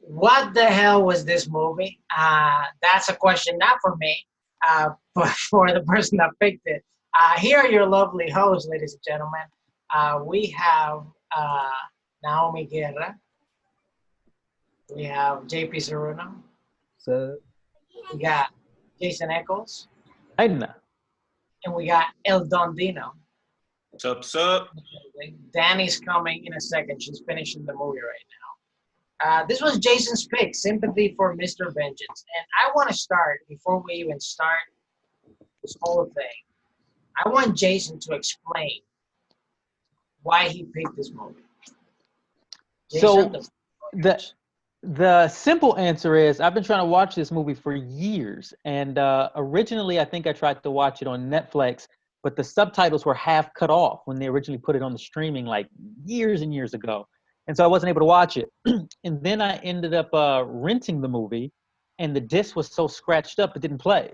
What the hell was this movie? That's a question not for me, but for the person that picked it. Here are your lovely hosts, ladies and gentlemen. We have uh, Naomi Guerra, we have JP Ceruno, So we got Jason Eccles, Aina. and we got El Dondino. Sup? Danny's coming in a second. She's finishing the movie right now. This was Jason's pick, Sympathy for Mr. Vengeance. And I want to start, before we even start this whole thing, I want Jason to explain why he picked this movie. So Jason, the simple answer is I've been trying to watch this movie for years, and originally I think I tried to watch it on Netflix, but the subtitles were half cut off when they originally put it on the streaming like years and years ago, and so I wasn't able to watch it. And then I ended up renting the movie, and the disc was so scratched up it didn't play.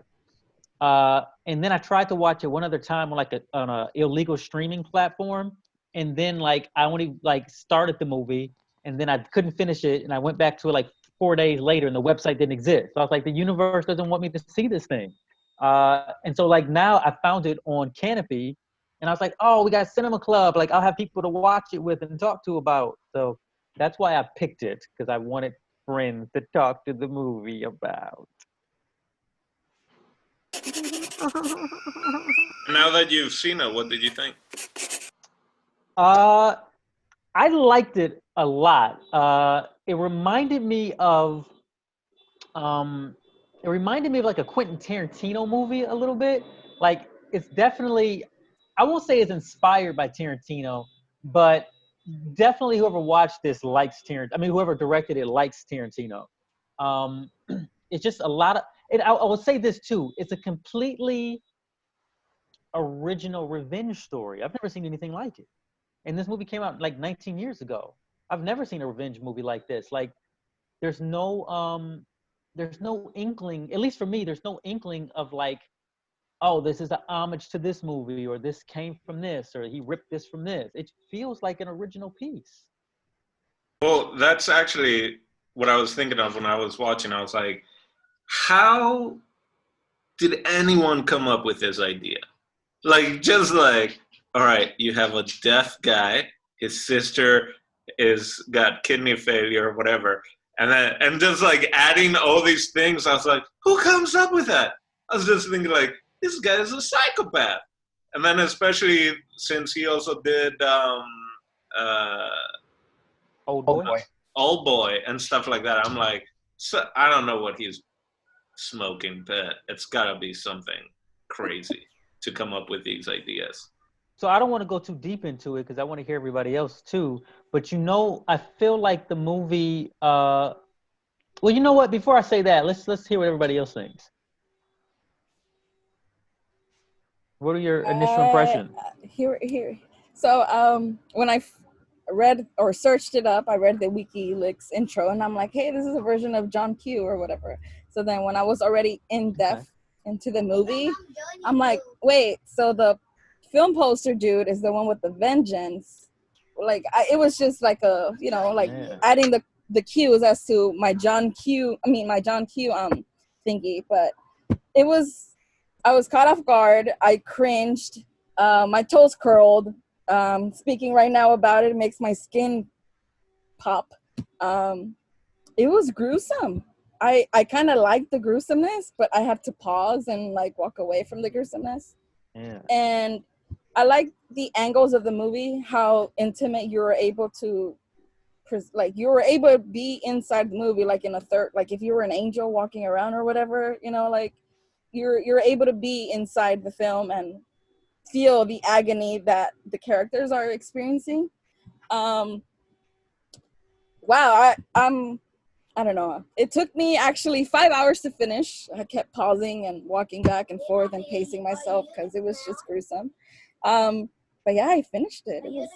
And then I tried to watch it one other time on on a illegal streaming platform, and then like I only like started the movie, and then I couldn't finish it, and I went back to it like 4 days later, and the website didn't exist. So I was like, the universe doesn't want me to see this thing. And so like now I found it on Canopy, and I was like, oh, we got Cinema Club. Like I'll have people to watch it with and talk to about. So that's why I picked it, because I wanted friends to talk to the movie about. Now that you've seen it, what did you think? I liked it a lot. It reminded me of like a Quentin Tarantino movie a little bit. Like it's definitely, I won't say it's inspired by Tarantino, but definitely whoever watched this likes Tarantino. I mean, whoever directed it likes Tarantino. It's just a lot of. I will say this too. It's a completely original revenge story. I've never seen anything like it. And this movie came out like 19 years ago. I've never seen a revenge movie like this. Like there's no inkling, at least for me, there's no inkling of like, oh, this is a homage to this movie, or this came from this, or he ripped this from this. It feels like an original piece. Well, that's actually what I was thinking of when I was watching. I was like, how did anyone come up with this idea? Like, just like, all right, you have a deaf guy, his sister is got kidney failure or whatever, and just like adding all these things, I was like, who comes up with that? I was just thinking like, this guy is a psychopath. And then especially since he also did Old boy. Old Boy and stuff like that, I'm like, so, I don't know what he's smoking, but it's gotta be something crazy to come up with these ideas. So I don't want to go too deep into it because I want to hear everybody else too. But I feel like the movie. Well, you know what? Before I say that, let's hear what everybody else thinks. What are your initial impressions? Here. So when I read or searched it up, I read the WikiLeaks intro, and I'm like, hey, this is a version of John Q or whatever. So then when I was already in depth into the movie, I'm like, wait, so the film poster dude is the one with the vengeance. Like it was just like a, adding the cues as to my John Q thingy. But I was caught off guard. I cringed. My toes curled. Speaking right now about it makes my skin pop. It was gruesome. I kind of liked the gruesomeness, but I had to pause and like walk away from the gruesomeness. Yeah. And I like the angles of the movie, how intimate you were able to, you were able to be inside the movie, like in a third, like if you were an angel walking around or whatever, like you're able to be inside the film and feel the agony that the characters are experiencing. Wow, I don't know. It took me actually 5 hours to finish. I kept pausing and walking back and forth and pacing myself because it was just gruesome. But yeah, I finished it. It was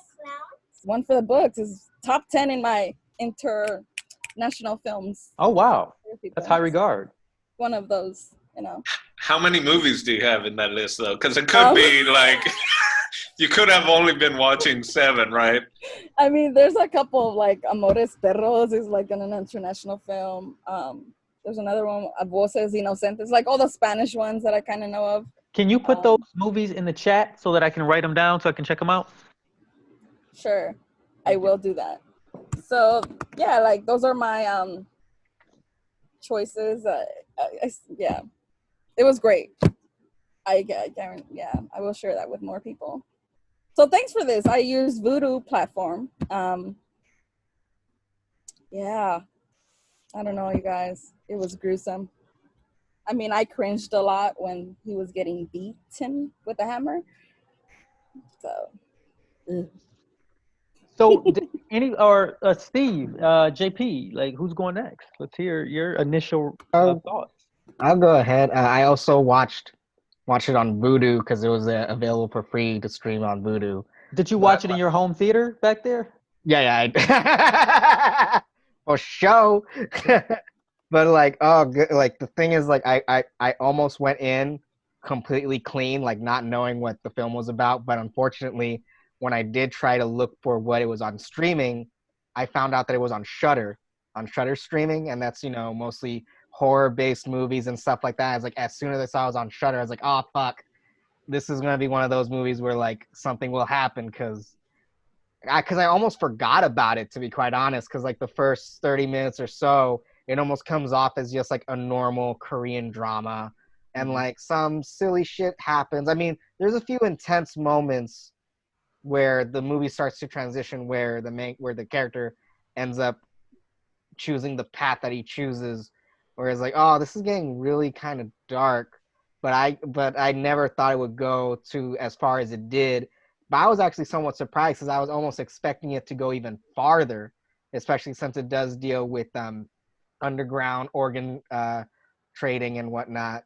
one for the books. It's top 10 in my international films. Oh wow, that's high regard. One of those, How many movies do you have in that list though? Because it could be like You could have only been watching 7, right? I mean, there's a couple of like Amores Perros is like an international film. There's another one, A Voces Inocentes, like all the Spanish ones that I kind of know of. Can you put those movies in the chat so that I can write them down so I can check them out? Sure, I will do that. So yeah, like those are my choices. Yeah, it was great. I will share that with more people. So thanks for this. I use Voodoo platform. Yeah, I don't know, you guys. It was gruesome. I mean, I cringed a lot when he was getting beaten with a hammer. So. So, Steve, JP, like, who's going next? Let's hear your initial thoughts. I'll go ahead. I also watched it on Vudu because it was available for free to stream on Vudu. Did you watch it in your home theater back there? Yeah. For show. But like, like the thing is, like, I almost went in completely clean, like not knowing what the film was about. But unfortunately, when I did try to look for what it was on streaming, I found out that it was on Shudder streaming, and that's mostly horror-based movies and stuff like that. It's like as soon as I saw it was on Shudder, I was like, oh fuck, this is gonna be one of those movies where like something will happen because I almost forgot about it, to be quite honest, because like the first 30 minutes or so, it almost comes off as just like a normal Korean drama, and like some silly shit happens. I mean, there's a few intense moments where the movie starts to transition, where the character ends up choosing the path that he chooses, where it's like, oh, this is getting really kind of dark. But I never thought it would go to as far as it did. But I was actually somewhat surprised because I was almost expecting it to go even farther, especially since it does deal with underground organ trading and whatnot.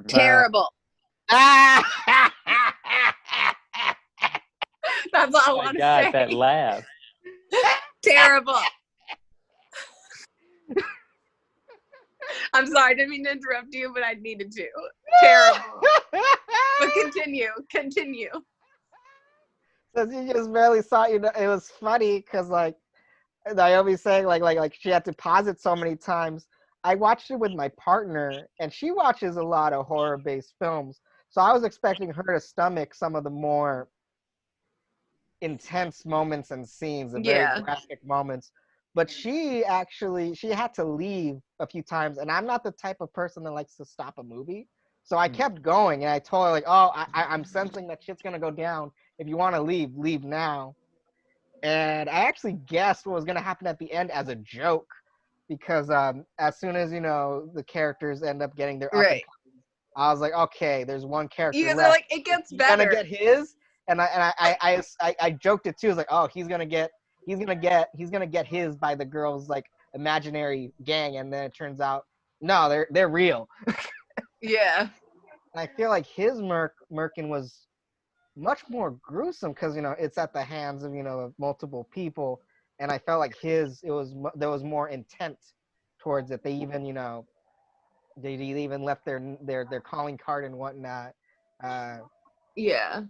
Terrible. That's all I Oh want my to God, say. that laugh. Terrible. I'm sorry, I didn't mean to interrupt you, but I needed to. Terrible. But continue. Since you just barely saw it, it was funny because like Naomi's saying like she had to pause it so many times. I watched it with my partner, and she watches a lot of horror-based films, so I was expecting her to stomach some of the more intense moments and scenes, the very graphic moments. But she had to leave a few times, and I'm not the type of person that likes to stop a movie. So I kept going, and I told her, like, oh, I'm sensing that shit's going to go down. If you want to leave now. And I actually guessed what was going to happen at the end as a joke, because as soon as, the characters end up getting their up and coming, I was like, okay, there's one character You guys left. are like, it gets better. He's going to get his? And I joked it too. I was like, oh, he's gonna get his by the girl's like imaginary gang, and then it turns out no, they're real. Yeah. And I feel like his murking was much more gruesome because it's at the hands of multiple people, and I felt like there was more intent towards it. They even they even left their calling card and whatnot. Yeah.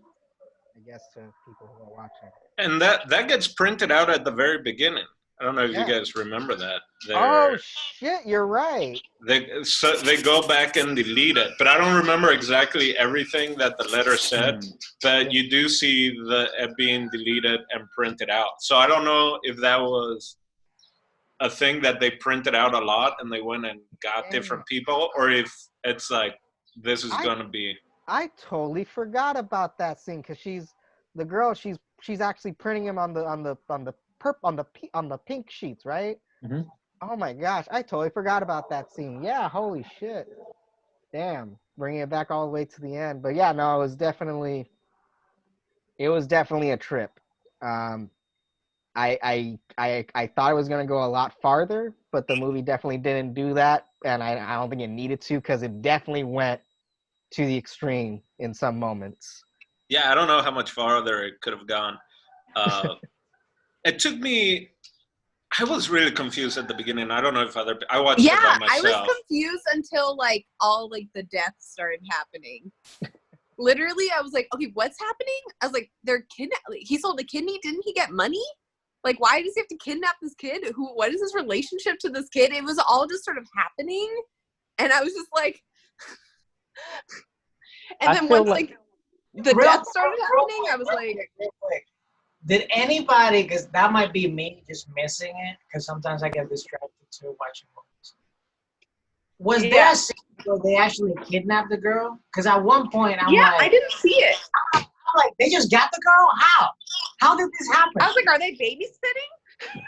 I guess to people who are watching. And that gets printed out at the very beginning. I don't know if you guys remember that. Oh shit, you're right. They go back and delete it, but I don't remember exactly everything that the letter said. But you do see it being deleted and printed out. So I don't know if that was a thing that they printed out a lot and they went and got different people, or if it's like this is gonna be. I totally forgot about that scene because she's actually printing him on the pink sheets, right? Mm-hmm. Oh my gosh, I totally forgot about that scene. Yeah, holy shit. Damn, bringing it back all the way to the end. But yeah, no, it was definitely a trip. I thought it was gonna go a lot farther, but the movie definitely didn't do that, and I don't think it needed to because it definitely went to the extreme in some moments. Yeah, I don't know how much farther it could have gone. It took me. I was really confused at the beginning. I don't know if I watched it by myself. I was confused until like all like the deaths started happening. literally, I was like, okay, what's happening? I was like, they're he sold a kidney. Didn't he get money? Like, why does he have to kidnap this kid? What is his relationship to this kid? It was all just sort of happening. And I was just like, and then once like the death started happening, I was like, real quick. Did anybody, because that might be me just missing it, because sometimes I get distracted too watching movies. Was there a scene where they actually kidnapped the girl? Because at one point I'm like, I didn't see it. I'm like, they just got the girl? How? How did this happen? I was like, are they babysitting?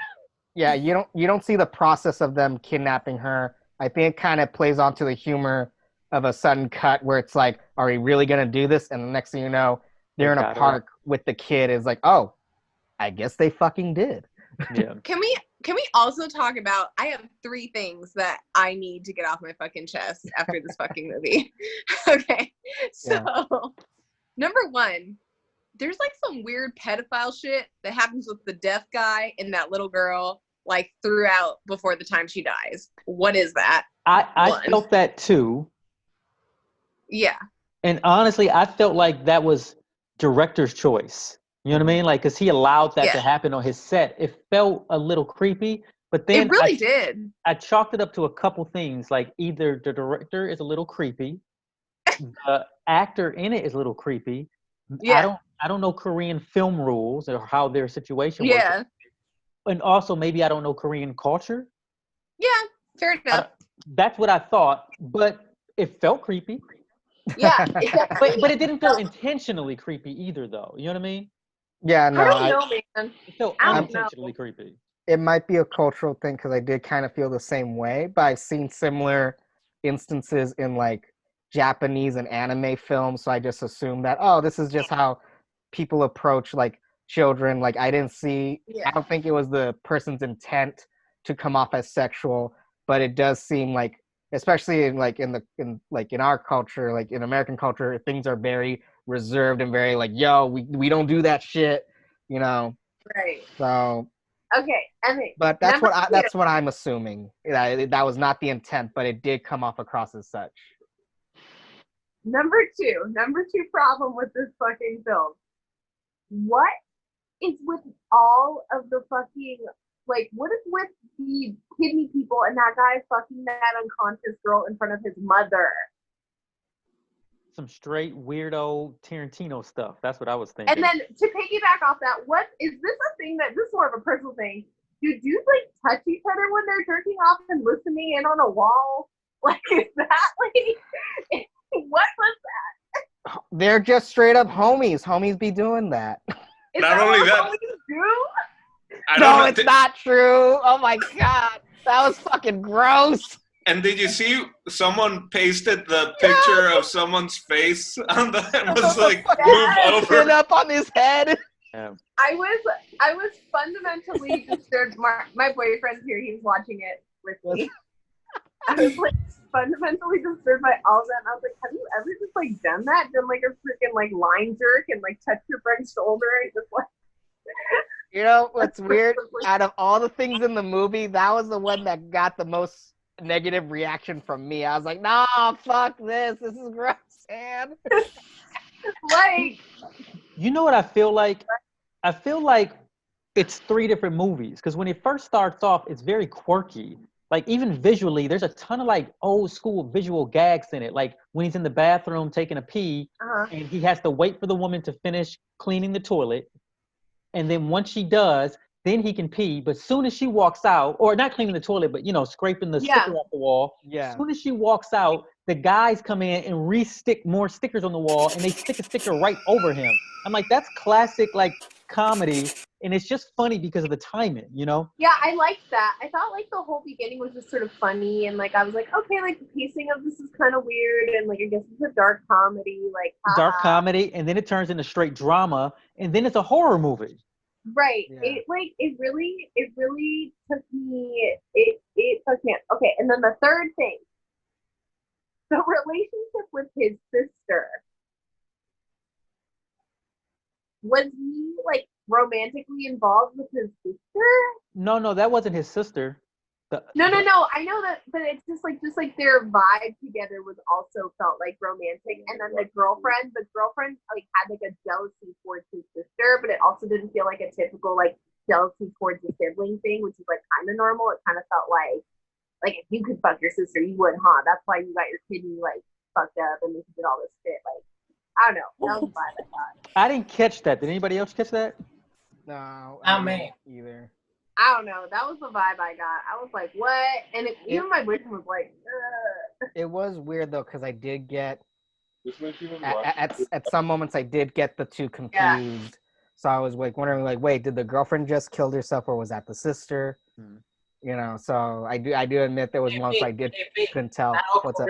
Yeah, you don't see the process of them kidnapping her. I think it kind of plays onto the humor of a sudden cut where it's like, are we really gonna do this? And the next thing you know, they're in a park with the kid. Is like, oh, I guess they fucking did. Yeah. Can we also talk about, I have 3 things that I need to get off my fucking chest after this fucking movie. Okay. So, number 1, there's like some weird pedophile shit that happens with the deaf guy and that little girl like throughout before the time she dies. What is that? I felt that too. Yeah. And honestly, I felt like that was director's choice. You know what I mean? Like, because he allowed that to happen on his set. It felt a little creepy, but then it really did. I chalked it up to a couple things. Like, either the director is a little creepy, the actor in it is a little creepy. Yeah. I don't know Korean film rules or how their situation works. Yeah. And also, maybe I don't know Korean culture. Yeah, fair enough. That's what I thought, but it felt creepy. Yeah. but it didn't feel intentionally creepy either, though. You know what I mean? Yeah, no. I don't know, man. It felt I don't unintentionally know. creepy. It might be a cultural thing because I did kind of feel the same way, but I've seen similar instances in like Japanese and anime films, so I just assumed that, oh, this is just how people approach like children. Like I didn't see, I don't think it was the person's intent to come off as sexual, but it does seem like, especially in our culture, like in American culture, things are very reserved and very like, yo, we don't do that shit, you know. Right. So okay, but that's what I'm assuming. That was not the intent, but it did come off across as such. Number two problem with this fucking film. What is with all of the fucking, like, what is with the kidney people and that guy fucking that unconscious girl in front of his mother? Some straight weirdo Tarantino stuff. That's what I was thinking. And then to piggyback off that, what is this a thing that, this is more of a personal thing, do dudes like touch each other when they're jerking off and listening in on a wall? Like, is that like, what was that? They're just straight up homies. Homies be doing that. Is Not that only what that, homies do? No, it's not true. Oh my god, that was fucking gross. And did you see someone pasted the picture of someone's face on the and was like move over? Pin up on his head. Yeah. I was fundamentally disturbed. My boyfriend's here. He was watching it with me. I was like fundamentally disturbed by all that. And I was like, have you ever just like done that? Done like a freaking like line jerk and like touch your friend's shoulder and just like. You know what's weird? Out of all the things in the movie, that was the one that got the most negative reaction from me. I was like, nah, fuck this. This is gross, man. Like, you know what I feel like? I feel like it's 3 different movies because when it first starts off, it's very quirky. Like even visually, there's a ton of like old school visual gags in it. Like when he's in the bathroom taking a pee and he has to wait for the woman to finish cleaning the toilet. And then once she does, then he can pee. But soon as she walks out, or not cleaning the toilet, but, you know, scraping the sticker off the wall. Yeah. As soon as she walks out, the guys come in and re-stick more stickers on the wall, and they stick a sticker right over him. I'm like, that's classic, like, comedy. And it's just funny because of the timing, you know? yeah, I liked that. I thought like the whole beginning was just sort of funny, and like I was like, okay, like the pacing of this is kind of weird, and like I guess it's a dark comedy, like Dark comedy, and then it turns into straight drama, and then it's a horror movie. Right. Yeah. It really took me. It took me. Okay, and then the third thing, the relationship with his sister. Was he like romantically involved with his sister? No, that wasn't his sister. No. I know that, but it's just like their vibe together was also felt like romantic. And then the girlfriend like had like a jealousy towards his sister, but it also didn't feel like a typical like jealousy towards a sibling thing, which is like kind of normal. It kind of felt like if you could fuck your sister, you would, huh? That's why you got your kidney like fucked up and you did all this shit. Like, I don't know. That was the vibe I thought. I didn't catch that. Did anybody else catch that? No, Not me either. I don't know. That was the vibe I got. I was like, what? And even my boyfriend was like, ugh. It was weird though, because I did get at some moments I did get the two confused. Yeah. So I was like wondering, like, wait, did the girlfriend just kill herself, or was that the sister? You know, so I do admit there was moments I couldn't tell. What's up?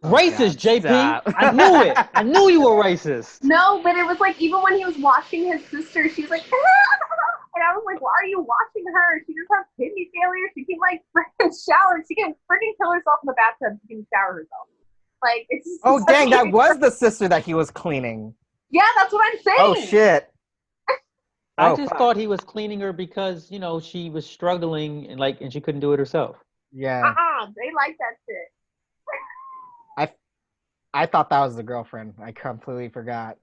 Racist, JP. I knew it. I knew you were racist. No, but it was like even when he was washing his sister, she's like, and I was like, why are you washing her? She just has kidney failure. She can like freaking shower. She can freaking kill herself in the bathtub. She can shower herself. Like it's. Just oh dang, that was the sister that he was cleaning. Yeah, that's what I'm saying. Oh shit. I just thought he was cleaning her because, you know, she was struggling and she couldn't do it herself. Yeah. They like that shit. I thought that was the girlfriend. I completely forgot.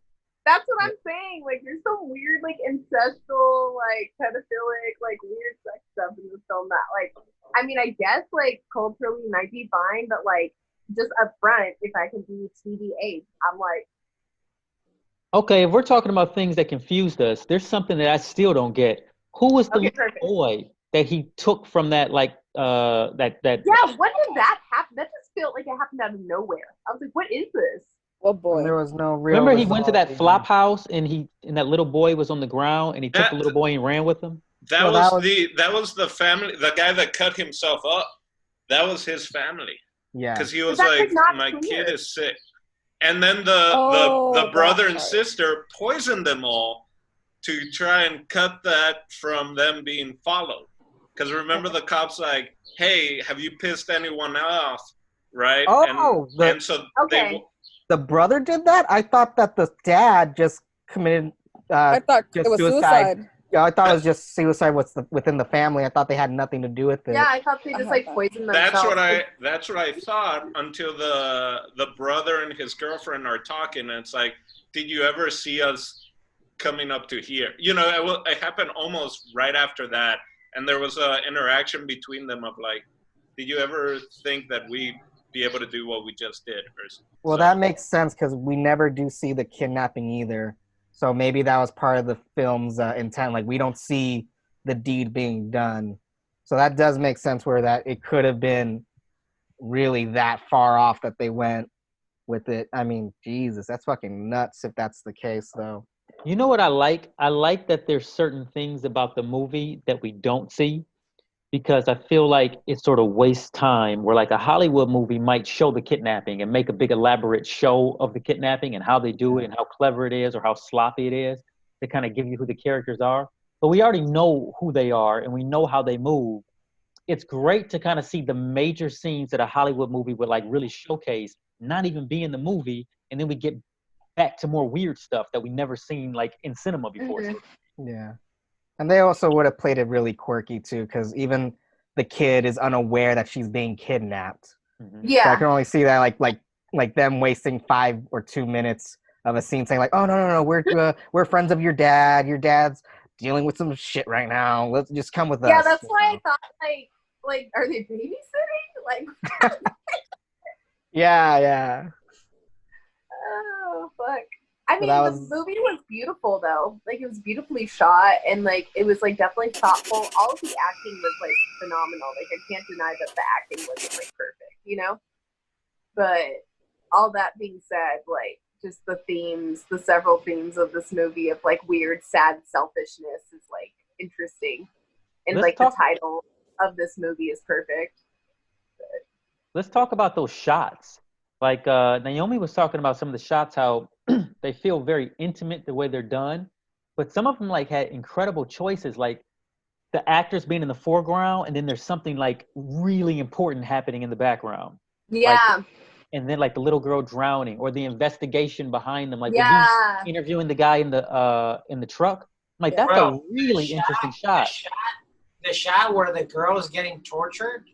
That's what I'm saying. Like, there's some weird, like, ancestral, like, pedophilic, like, weird sex stuff in this film that, like, I mean, I guess, like, culturally might be fine, but, like, just up front, if I can be TBH, I'm like. Okay, if we're talking about things that confused us, there's something that I still don't get. Who was the little boy that he took from that, like, that? Yeah, when did that happen? That just felt like it happened out of nowhere. I was like, what is this? Oh boy. And there was no real. Remember, he went to that flop house and that little boy was on the ground and he took the little boy and ran with him. That was the family. The guy that cut himself up. That was his family. Yeah. Because he was like, my kid is sick, and then the brother and sister poisoned them all to try and cut that from them being followed. Because remember, the cops like, hey, have you pissed anyone off? Right? Oh, and so the brother did that? I thought that the dad just committed I thought it was suicide. Yeah, I thought it was just suicide within the family. I thought they had nothing to do with it. Yeah, I thought they just like poisoned themselves. That's what I thought until the brother and his girlfriend are talking, and it's like, did you ever see us coming up to here? You know, it happened almost right after that. And there was an interaction between them of like, did you ever think that we'd be able to do what we just did? Well, that makes sense because we never do see the kidnapping either. So maybe that was part of the film's intent. Like, we don't see the deed being done. So that does make sense where that it could have been really that far off that they went with it. I mean, Jesus, that's fucking nuts if that's the case, though. You know what I like? I like that there's certain things about the movie that we don't see because I feel like it sort of wastes time where like a Hollywood movie might show the kidnapping and make a big elaborate show of the kidnapping and how they do it and how clever it is or how sloppy it is to kind of give you who the characters are. But we already know who they are and we know how they move. It's great to kind of see the major scenes that a Hollywood movie would like really showcase, not even be in the movie, and then we get back to more weird stuff that we never seen like in cinema before. Mm-hmm. Yeah. And they also would have played it really quirky too, because even the kid is unaware that she's being kidnapped. Mm-hmm. Yeah. So I can only see that like them wasting 5 or 2 minutes of a scene saying like, oh no, we're friends of your dad. Your dad's dealing with some shit right now. Let's just come with us. Yeah, that's why I thought like are they babysitting? Like Yeah. Oh fuck. I mean, the movie was beautiful though. Like, it was beautifully shot, and like it was like definitely thoughtful. All of the acting was like phenomenal. Like, I can't deny that the acting wasn't like perfect, you know. But all that being said, like just the several themes of this movie of like weird, sad selfishness is like interesting, and the title of this movie is perfect. Let's talk about those shots. Like Naomi was talking about some of the shots, how they feel very intimate the way they're done, but some of them like had incredible choices, like the actors being in the foreground and then there's something like really important happening in the background. Yeah. Like, and then like the little girl drowning or the investigation behind them, like when he's interviewing the guy in the truck. I'm like, that's a really interesting shot. the shot where the girl is getting tortured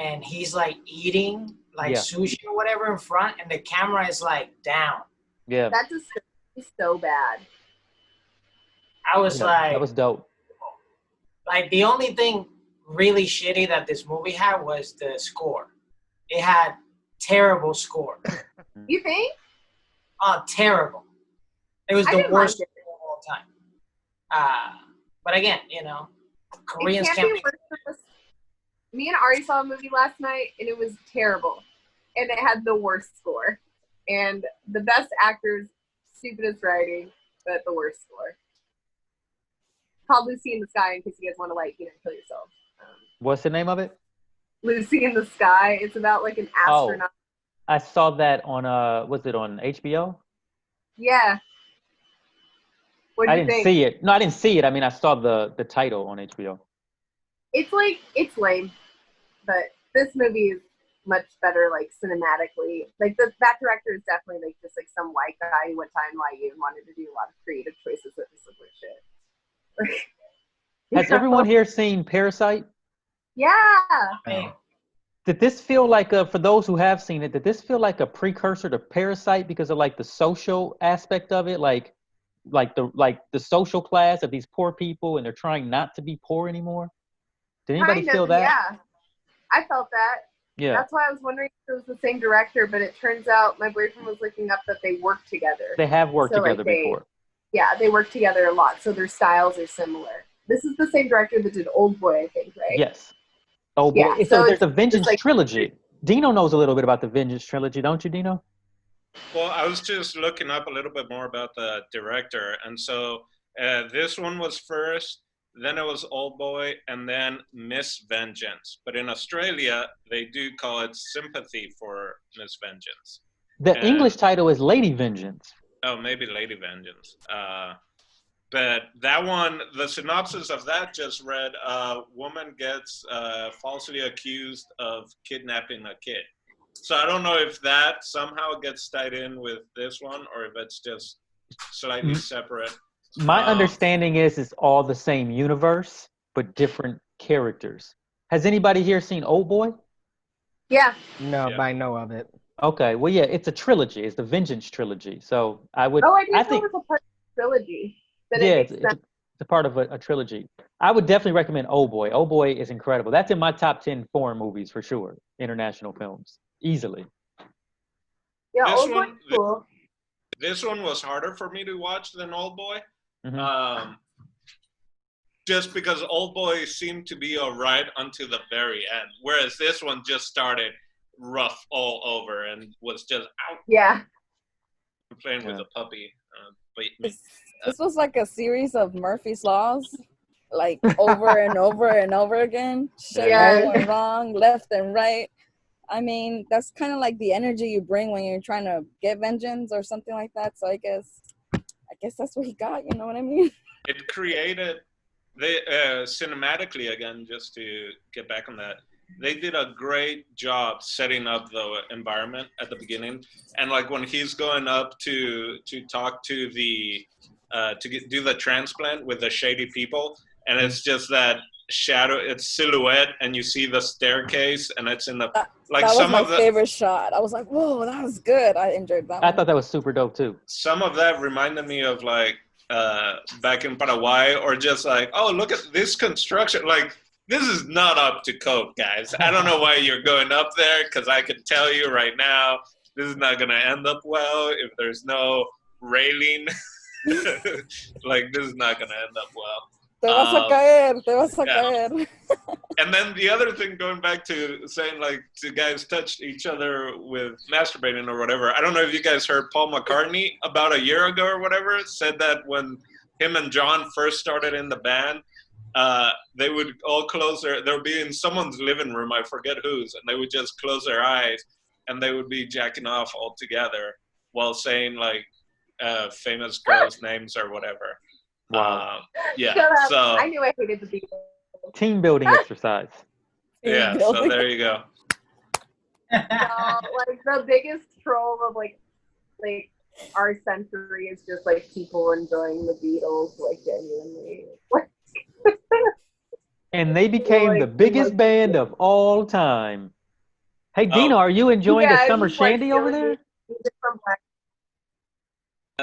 and he's like eating like Yeah. sushi or whatever in front, and the camera is like down. Yeah. That just is so bad. I was Yeah, like, that was dope. like the only thing really shitty that this movie had was the score. It had terrible score. You think? Terrible. It was I the didn't mind worst it. of all time. But again, you know, Koreans It can't can't be worse than this. Me and Ari saw a movie last night, and it was terrible. And it had the worst score. And the best actors, stupidest writing, but the worst score. Called Lucy in the Sky in case you guys want to, like, you know, kill yourself. What's the name of it? Lucy in the Sky. It's about, like, an astronaut. I saw that on was it on HBO? Yeah. What do I you didn't think? see it. No, I didn't see it. I mean, I saw the title on HBO. It's like, it's lame. But this movie is much better, like, cinematically. Like, that director is definitely, like, just, like, some white guy who went to NYU and wanted to do a lot of creative choices that just look like shit. Has everyone here seen Parasite? Yeah. Did this feel like for those who have seen it, did this feel like a precursor to Parasite because of like the social aspect of it? Like the social class of these poor people and they're trying not to be poor anymore? Did anybody feel that? Yeah. I felt that. Yeah. That's why I was wondering if it was the same director, but it turns out my boyfriend was looking up that they work together. They have worked together before. Yeah, they work together a lot, so their styles are similar. This is the same director that did Old Boy, I think, right? Yes. Oh boy. Yeah, So there's a Vengeance like, trilogy. Dino knows a little bit about the Vengeance trilogy, don't you, Dino? Well, I was just looking up a little bit more about the director, and so this one was first, then it was Old Boy, and then Miss Vengeance. But in Australia, they do call it Sympathy for Miss Vengeance. The English title is Lady Vengeance. Oh, maybe Lady Vengeance. But that one, the synopsis of that just read, a woman gets falsely accused of kidnapping a kid. So I don't know if that somehow gets tied in with this one or if it's just slightly separate. My understanding is it's all the same universe, but different characters. Has anybody here seen Old Boy? Yeah. No, but I know of it. Okay, well, yeah, it's a trilogy. It's the Vengeance trilogy. So I would. Oh, I didn't know think it was a part of the trilogy. But yeah, it it's makes sense. a part of a trilogy. I would definitely recommend Old Boy. Old Boy is incredible. That's in my top 10 foreign movies for sure. International films, easily. Yeah, This Old Boy's one- cool. This one was harder for me to watch than Old Boy. Mhm. Just because Old Boy seemed to be all right until the very end, whereas this one just started rough all over and was just out. Yeah. Playing with a puppy. This was like a series of Murphy's Laws, like over and over and over again. Shit going wrong, left and right. I mean, that's kind of like the energy you bring when you're trying to get vengeance or something like that. So I guess that's what he got. You know what I mean? It created, cinematically again, just to get back on that, they did a great job setting up the environment at the beginning. And like when he's going up to talk to the, do the transplant with the shady people, and it's just that shadow, it's silhouette, and you see the staircase, and it's in the, like that was some my of the favorite shot. I was like, whoa, that was good. I enjoyed that I one. thought that was super dope too. Some of that reminded me of like back in Paraguay, or just like, oh, look at this construction. Like, this is not up to code, guys. I don't know why you're going up there, because I can tell you right now, this is not going to end up well if there's no railing. Like, this is not going to end up well. Te vas a caer, te vas a caer. And then the other thing, going back to saying like the guys touched each other with masturbating or whatever. I don't know if you guys heard Paul McCartney about a year ago or whatever said that when him and John first started in the band, they would all they would be in someone's living room, I forget whose, and they would just close their eyes and they would be jacking off all together while saying like famous girls' names or whatever. Wow. Yeah. So So I knew I hated the Beatles. Team building exercise. yeah. So there you go. So, like the biggest troll of like our century is just like people enjoying the Beatles, like genuinely. And they became the biggest band of all time. Hey, Dino, Oh, are you enjoying a Yeah, it's summer just like shandy over feeling there? music from back.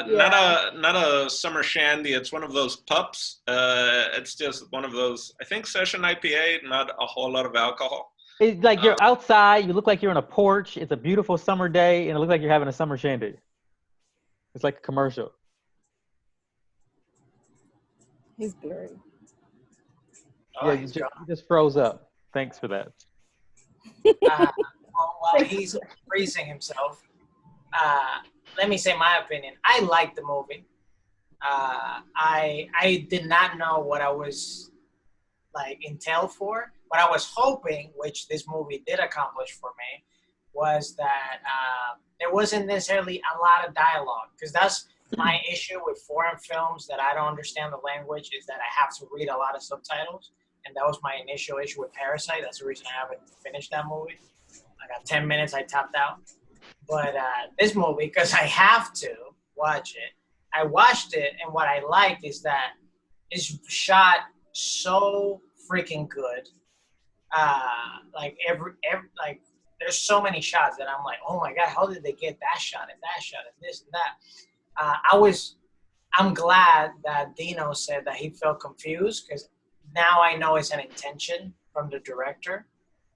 not a summer shandy. It's one of those pups. It's just one of those. I think session IPA, not a whole lot of alcohol. It's like you're outside, you look like you're on a porch, it's a beautiful summer day, and it looks like you're having a summer shandy. It's like a commercial. He's blurry. Oh, Yeah, he's you gone. just froze up. Thanks for that. While he's freezing himself, let me say my opinion. I liked the movie. I did not know what I was like entailed for. What I was hoping, which this movie did accomplish for me, was that there wasn't necessarily a lot of dialogue, because that's my issue with foreign films that I don't understand the language, is that I have to read a lot of subtitles, and that was my initial issue with Parasite. That's the reason I haven't finished that movie. I got 10 minutes, I tapped out. But this movie, because I have to watch it, I watched it, and what I liked is that it's shot so freaking good. Like there's so many shots that I'm like, oh my god, how did they get that shot and this and that? I'm glad that Dino said that he felt confused, because now I know it's an intention from the director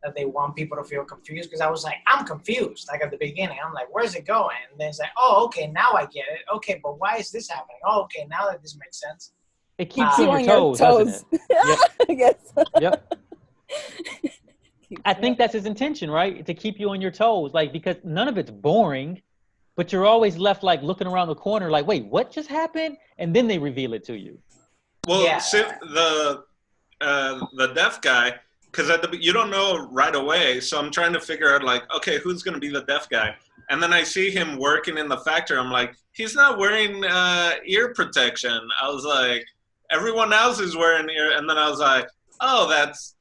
that they want people to feel confused, because I was like, I'm confused. Like at the beginning, I'm like, where's it going? And then it's like, oh, okay, now I get it. Okay, but why is this happening? Oh, okay, now that this makes sense. It keeps you on your toes, doesn't it? Yep. Yes. Yep. I think that's his intention, right? To keep you on your toes, like, because none of it's boring, but you're always left like looking around the corner, like, wait, what just happened? And then they reveal it to you. Well, Yeah. the deaf guy, because you don't know right away. So I'm trying to figure out, like, okay, who's going to be the deaf guy? And then I see him working in the factory. I'm like, he's not wearing ear protection. I was like, everyone else is wearing ear. And then I was like, oh,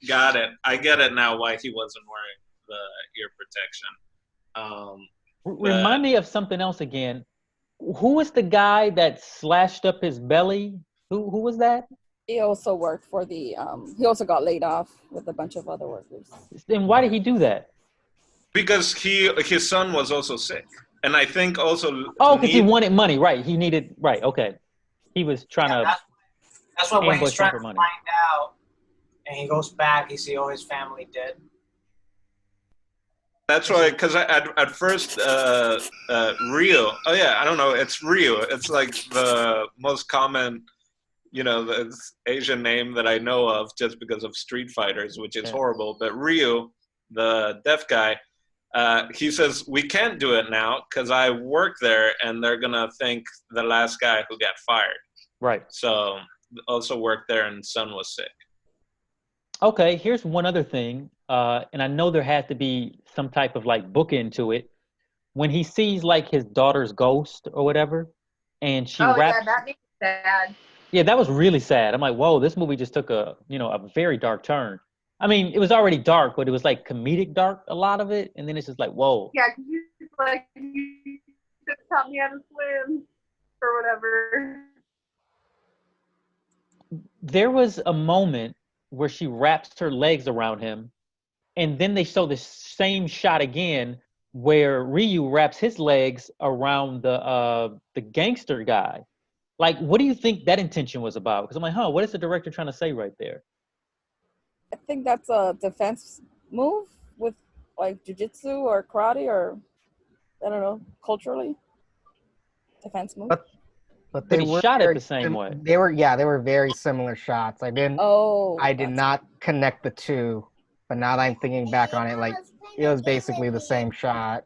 got it. I get it now why he wasn't wearing the ear protection. Remind me of something else again. Who was the guy that slashed up his belly? Who was that? He also worked for the he also got laid off with a bunch of other workers. Then why did he do that? Because his son was also sick. And I think also... Oh, because he wanted money, right? He needed, right, okay. He was trying to that's why when he's ambush trying him to for money. find out, and he goes back, he see all his family dead. That's why, because at first, Rio, oh yeah, I don't know, it's Rio. It's like the most common, the Asian name that I know of, just because of Street Fighters, which is horrible. But Rio, the deaf guy, he says, we can't do it now because I work there and they're going to think the last guy who got fired. Right. So also worked there and son was sick. Okay, here's one other thing. And I know there had to be some type of like bookend to it. When he sees like his daughter's ghost or whatever, and she raps. Yeah, that makes me sad. Yeah, that was really sad. I'm like, whoa, this movie just took a very dark turn. I mean, it was already dark, but it was like comedic dark, a lot of it. And then it's just like, whoa. Yeah, because he's like, you just taught me how to swim or whatever. There was a moment where she wraps her legs around him, and then they show the same shot again where Ryu wraps his legs around the gangster guy. Like, what do you think that intention was about? Because I'm like, what is the director trying to say right there? I think that's a defense move with like jujitsu or karate, or I don't know, culturally. Defense move. But they were shot it the same way. They were very similar shots. I did not connect the two, but now that I'm thinking back on it, like it was basically the same shot.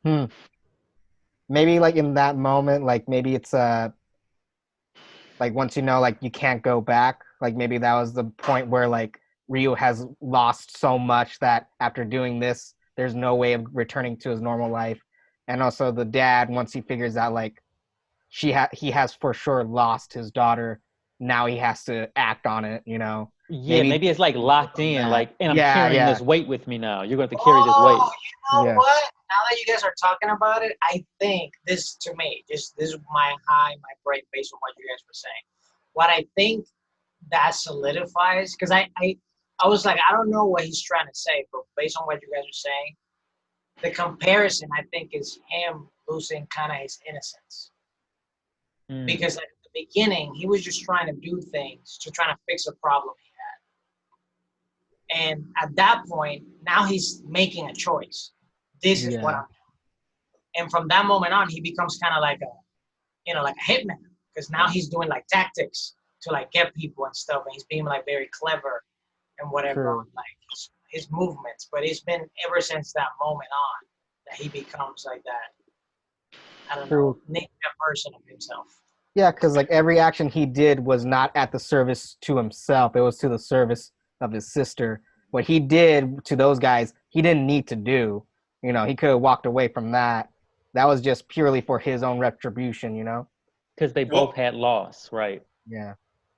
Maybe like in that moment, like maybe it's like once like you can't go back, like maybe that was the point where like Ryu has lost so much that after doing this, there's no way of returning to his normal life. And also the dad, once he figures out like he has for sure lost his daughter, now he has to act on it, Yeah, maybe it's like locked in, like, and I'm carrying this weight with me now. You're going to have to carry this weight. You know what? Now that you guys are talking about it, I think this, to me, this is my brain based on what you guys were saying. What I think that solidifies, because I was like, I don't know what he's trying to say, but based on what you guys are saying, the comparison I think is him losing kind of his innocence. Because at the beginning he was just trying to do things to try to fix a problem he had, and at that point now he's making a choice. This is what I'm doing. And from that moment on, he becomes kind of like like a hitman, because now he's doing like tactics to like get people and stuff, and he's being like very clever and whatever on like his movements. But it's been ever since that moment on that he becomes like that, I don't know, ninja version of himself. Yeah, because like every action he did was not at the service to himself; it was to the service of his sister. What he did to those guys, he didn't need to do. You know, he could have walked away from that. That was just purely for his own retribution. You know, because they both had loss, right? Yeah.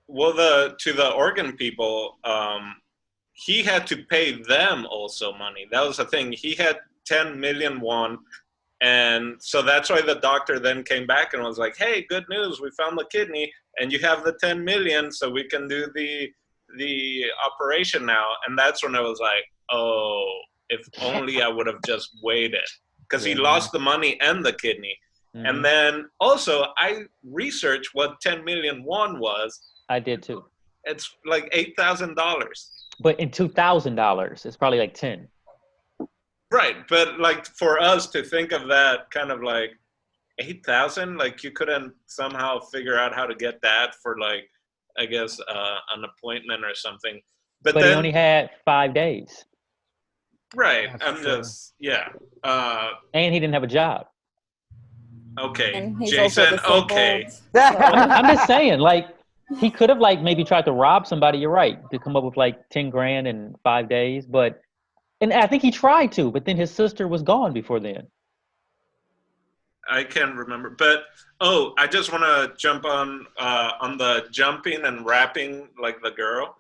Well, to the organ people, he had to pay them also money. That was the thing. He had 10 million won. And so that's why the doctor then came back and was like, hey, good news, we found the kidney and you have the 10 million, so we can do the operation now. And that's when I was like, oh, if only I would have just waited. Because he lost the money and the kidney. Mm-hmm. And then also I researched what 10 million won was. I did too. It's like $8,000. But in $2,000, it's probably like 10. Right, but like for us to think of that kind of like 8,000, like you couldn't somehow figure out how to get that for like, I guess, an appointment or something. But then, he only had 5 days. Right, That's and he didn't have a job. Okay, Jason, okay. I'm just saying, like, he could have like maybe tried to rob somebody, you're right, to come up with like 10 grand in 5 days, and I think he tried to, but then his sister was gone before then. I can't remember, but I just want to jump on the jumping and rapping like the girl.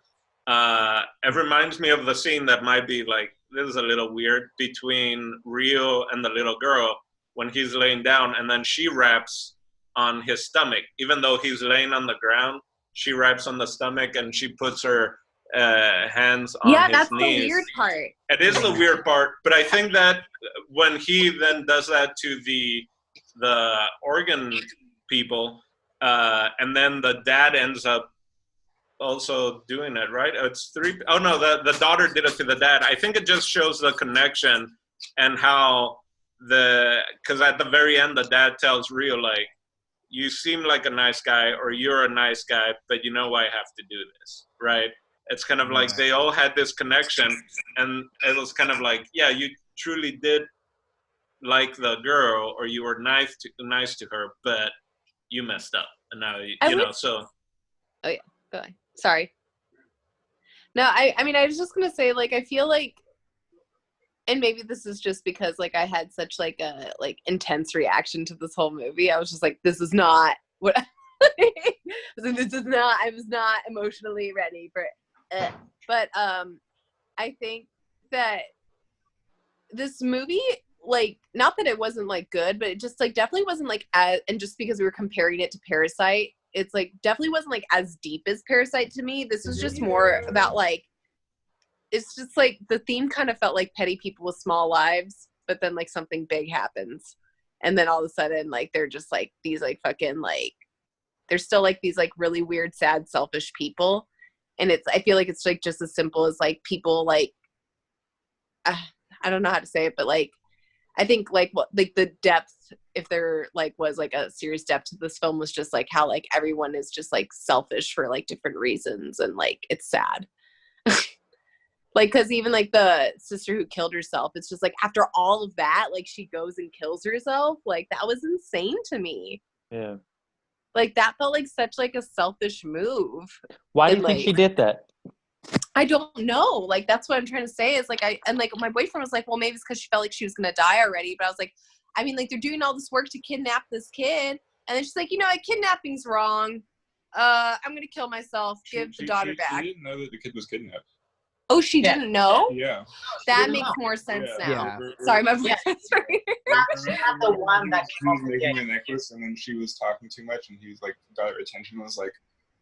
It reminds me of the scene that might be like, this is a little weird, between Rio and the little girl when he's laying down, and then she raps on his stomach, even though he's laying on the ground. She raps on the stomach and she puts her hands on his knees. Yeah, that's the weird part. It is the weird part, but I think that when he then does that to the organ people, and then the dad ends up also doing it, right? It's three. Oh no, the daughter did it to the dad. I think it just shows the connection and how because at the very end the dad tells Rio like, you seem like a nice guy, or you're a nice guy, but you know why I have to do this, right? It's kind of like they all had this connection, and it was kind of like, yeah, you truly did like the girl, or you were nice to her, but you messed up, and now you know. So. Oh yeah, go ahead. Sorry. No, I mean, I was just gonna say, like, I feel like, and maybe this is just because like I had such like a like intense reaction to this whole movie. I was just like, this is not what. This is not. I was not emotionally ready for it. But I think that this movie, like, not that it wasn't like good, but it just like definitely wasn't like as, and just because we were comparing it to Parasite, it's like definitely wasn't like as deep as Parasite to me. This was just more about like, it's just like the theme kind of felt like petty people with small lives, but then like something big happens, and then all of a sudden like they're just like these like fucking like, they're still like these like really weird, sad, selfish people. And it's, I feel like it's like just as simple as like people like, I don't know how to say it, but like, I think like what, like the depth, if there like was like a serious depth to this film, was just like how like everyone is just like selfish for like different reasons, and like it's sad. Like, because even like the sister who killed herself, it's just like after all of that, like she goes and kills herself. Like that was insane to me. Yeah. Like that felt like such like a selfish move. Why do you think she did that? I don't know. Like that's what I'm trying to say is like and like my boyfriend was like, well, maybe it's because she felt like she was gonna die already. But I was like, I mean, like they're doing all this work to kidnap this kid, and then she's like, you know, kidnapping's wrong. I'm gonna kill myself. Give the daughter back. She didn't know that the kid was kidnapped. Oh, she didn't know? Yeah. That makes more sense now. Yeah. Sorry, my boyfriend's right. She's not the one that she was making a necklace, and then she was talking too much, and he was like, got her attention, and was like,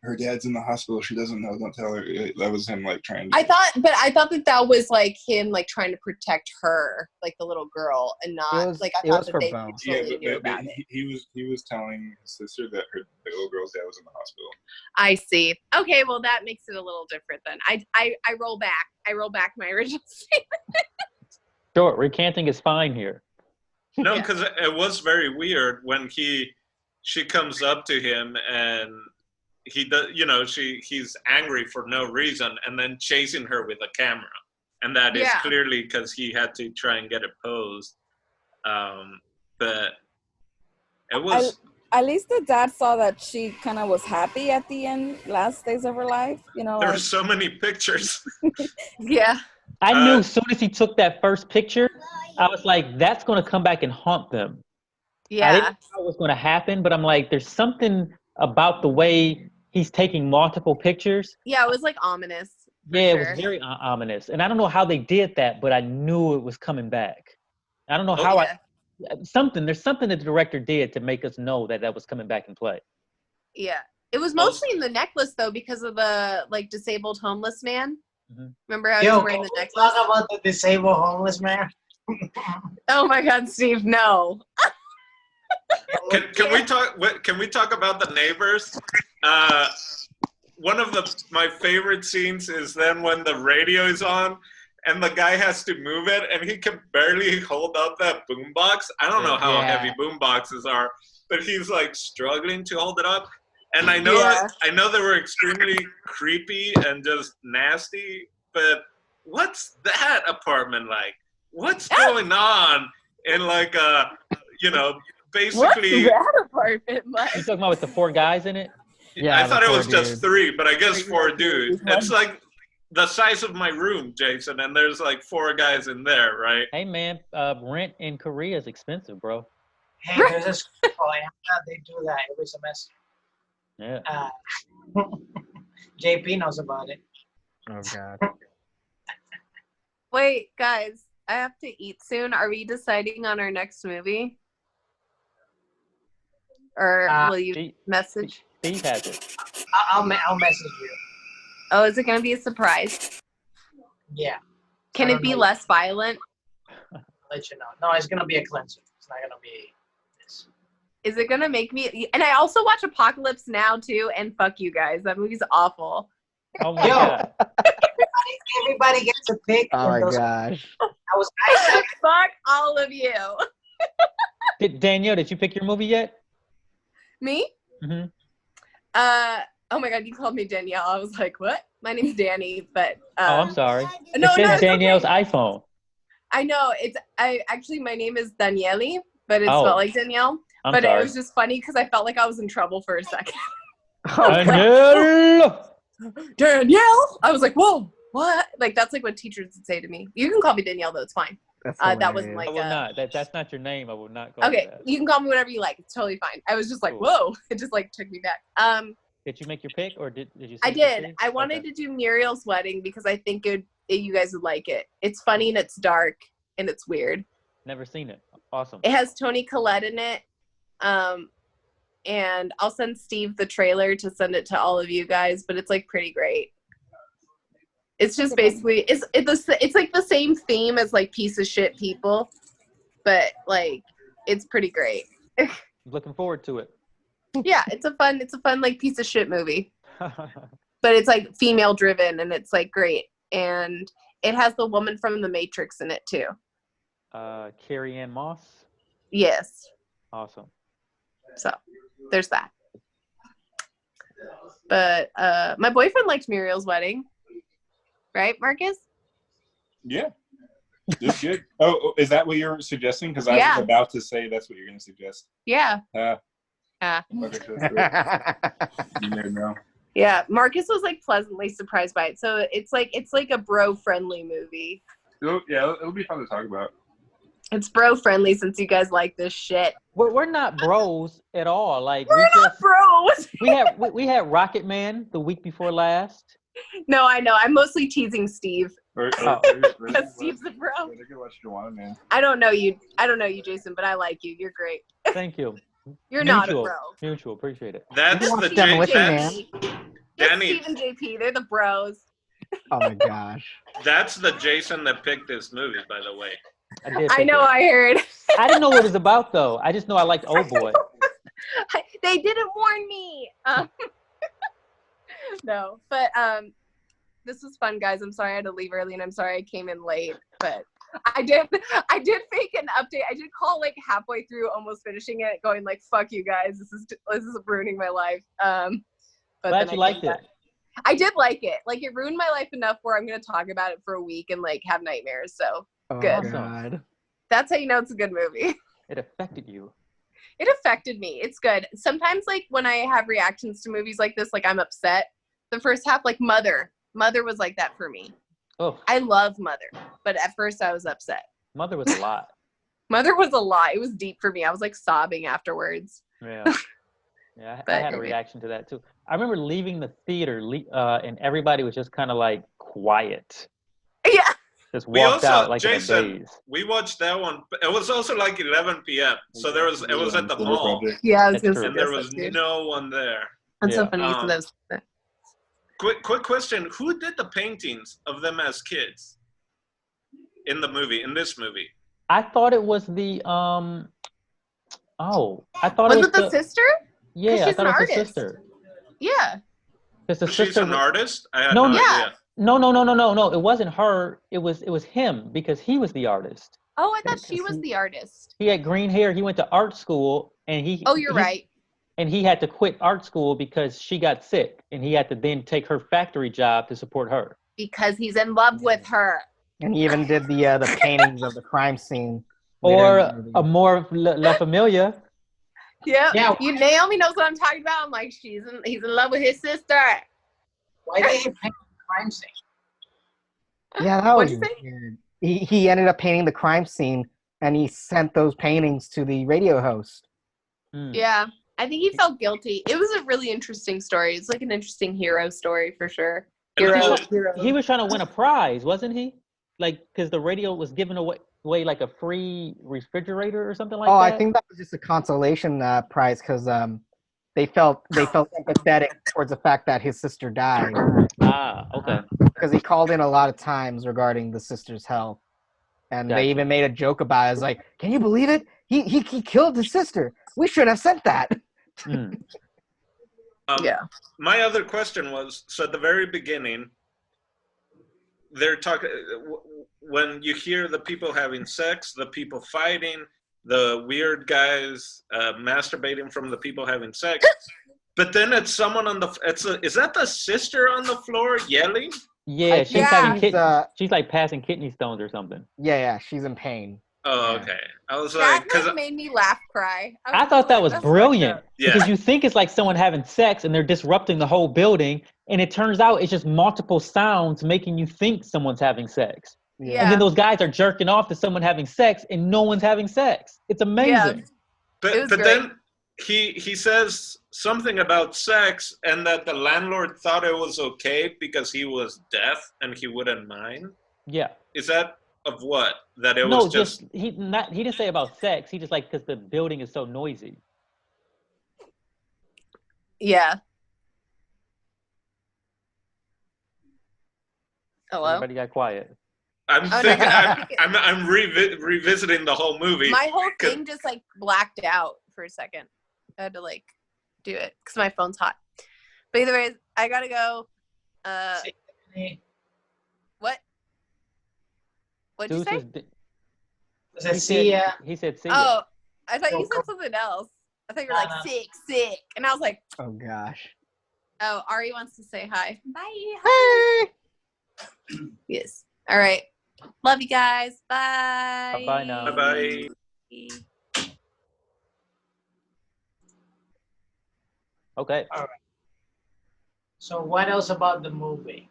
her dad's in the hospital. She doesn't know. Don't tell her. That was him like trying to. I thought that was like him like trying to protect her, like the little girl, and not like I thought that they mutually knew about it. He was telling his sister that the little girl's dad was in the hospital. I see. Okay, well that makes it a little different then. I roll back. I roll back my original statement. Sure, recanting is fine here. No, because it was very weird when she comes up to him and he does, he's angry for no reason and then chasing her with a camera, and that is clearly because he had to try and get it posed. But it was. At least the dad saw that she kind of was happy at the end, last days of her life. There were so many pictures. Yeah. I knew as soon as he took that first picture, I was like, that's going to come back and haunt them. Yeah. I didn't know what was going to happen, but I'm like, there's something about the way he's taking multiple pictures. Yeah, it was like ominous. Yeah, it was very ominous. And I don't know how they did that, but I knew it was coming back. I don't know how there's something that the director did to make us know that was coming back in play. Yeah. It was mostly in the necklace though, because of the like disabled homeless man. Mm-hmm. Remember how he was wearing the necklace? Talk about the disabled homeless man. Oh my God, Steve, no. Can we talk? Can we talk about the neighbors? One of my favorite scenes is then when the radio is on and the guy has to move it and he can barely hold up that boombox. I don't know how heavy boomboxes are, but he's like struggling to hold it up. And I know they were extremely creepy and just nasty, but what's that apartment like? What's going on in like basically. What's that apartment like? You talking about with the 4 guys in it? Yeah, I thought it was just 3, but I guess 4 dudes. It's like the size of my room, Jason, and there's like 4 guys in there, right? Hey man, rent in Korea is expensive, bro. Hey, there's a school. They do that every semester. Yeah. JP knows about it. Oh God. Wait, guys, I have to eat soon. Are we deciding on our next movie? Or will you message? Steve has it. I'll message you. Oh, is it going to be a surprise? Yeah. Can it be less violent? I'll let you know. No, it's going to be a cleanser. It's not going to be this. Is it going to make me... And I also watch Apocalypse Now, too, and fuck you guys. That movie's awful. Oh, my God. Everybody gets a pick. Oh, my gosh. Fuck all of you. Danielle, did you pick your movie yet? Me? Mm-hmm. Oh, my God, you called me Danielle. I was like, what? My name's Danny, but... I'm sorry. No, it says Danielle's iPhone. I know. Actually, my name is Daniele, but it's spelled like Danielle. But it was just funny because I felt like I was in trouble for a second. Danielle! I was like, whoa, what? Like, that's like what teachers would say to me. You can call me Danielle, though. It's fine. That wasn't like... I will not. That's not your name. I will not go Okay, you can call me whatever you like. It's totally fine. I was just like, whoa. It just like took me back. Did you make your pick or did you? I did. I wanted to do Muriel's Wedding because I think you guys would like it. It's funny and it's dark and it's weird. Never seen it. Awesome. It has Toni Collette in it. And I'll send Steve the trailer to send it to all of you guys, but it's like pretty great. It's just basically it's like the same theme as like Piece of Shit People, but like it's pretty great. Looking forward to it. Yeah, it's a fun like piece of shit movie. But it's like female driven and it's like great. And it has the woman from The Matrix in it too. Carrie-Anne Moss? Yes. Awesome. So there's that. But my boyfriend liked Muriel's Wedding. Right, Marcus? Yeah. It's good. Oh, is that what you're suggesting? Because I was about to say that's what you're going to suggest. Yeah. You never know. Yeah, Marcus was like pleasantly surprised by it. So it's like a bro friendly movie. It'll be fun to talk about. It's bro friendly since you guys like this shit. We're not bros at all. Like we're not bros. we had Rocket Man the week before last. No, I know. I'm mostly teasing Steve. Because Steve's a bro. Man. I don't know you, Jason, but I like you. You're great. Thank you. You're not a bro. Mutual. Appreciate it. That's the Danny, Steve and JP. They're the bros. Oh my gosh. that's the Jason that picked this movie, by the way. I know. I heard. I didn't know what it was about though. I just know I liked Old Boy. They didn't warn me. No, but this was fun, guys. I'm sorry I had to leave early, and I'm sorry I came in late. But I did fake an update. I did call like halfway through, almost finishing it, going like, "Fuck you guys, this is ruining my life." But Glad you liked it. I did like it. Like it ruined my life enough where I'm gonna talk about it for a week and like have nightmares. So good. God. That's how you know it's a good movie. It affected you. It affected me. It's good. Sometimes like when I have reactions to movies like this, like I'm upset. The first half, like Mother was like that for me. Oh, I love Mother, but at first I was upset. Mother was a lot. Mother was a lot. It was deep for me. I was like sobbing afterwards. Yeah. Yeah, I had a reaction to that too. I remember leaving the theater and everybody was just kind of like quiet. Yeah. Just walked out like Jason, in a daze. we watched that one. It was also like 11 p.m. So it was at the mall. Yeah, I was gonna say and there was no one there. That's so funny. So those. Quick question: who did the paintings of them as kids in this movie? I thought it was the I thought was it was the sister? Yeah, I thought it was the artist. sister. Yeah. Because the She's sister an artist? I had no idea. No. It wasn't her. It was him because he was the artist. Oh, I thought she was the artist. He had green hair. He went to art school and he. Oh, you're right. And he had to quit art school because she got sick, and he had to then take her factory job to support her. Because he's in love with her. And he even did the paintings of the crime scene. Or a more La Familia. Yeah. Naomi knows what I'm talking about. I'm like, he's in love with his sister. Why did he paint the crime scene? Yeah, that was weird. He ended up painting the crime scene, and he sent those paintings to the radio host. Yeah, I think he felt guilty. It was a really interesting story. It's like an interesting hero story for sure. He was trying to win a prize, wasn't he? Like, because the radio was giving away like a free refrigerator or something like that. Oh, I think that was just a consolation prize because they felt empathetic towards the fact that his sister died. Ah, okay. Because he called in a lot of times regarding the sister's health, and they even made a joke about it. It's like, can you believe it? He killed his sister. We should have sent that. Yeah. My other question was, so at the very beginning, they're talking, when you hear the people having sex, the people fighting, the weird guys masturbating from the people having sex, but then it's someone on the, is that the sister on the floor yelling? Yeah, she's like passing kidney stones or something. Yeah, she's in pain. Oh, okay. I was that like, because made me laugh, cry. I thought that was brilliant because you think it's like someone having sex and they're disrupting the whole building, and it turns out it's just multiple sounds making you think someone's having sex. Yeah. And then those guys are jerking off to someone having sex, and no one's having sex. It's amazing. But then he says something about sex and that the landlord thought it was okay because he was deaf and he wouldn't mind. Yeah. Is that of what? That it no, was just he didn't say about sex. He just like because the building is so noisy. Yeah. Hello. Everybody got quiet. I'm thinking. I'm revisiting the whole movie. My whole thing just like blacked out for a second. I had to like do it because my phone's hot. But either way, I gotta go. What? What'd you say? He said see ya. Oh, I thought you said something else. I thought you were like sick, and I was like, oh gosh. Oh, Ari wants to say hi. Bye. Hey. Yes. All right. Love you guys. Bye. Bye now. Bye. Okay. All right. So what else about the movie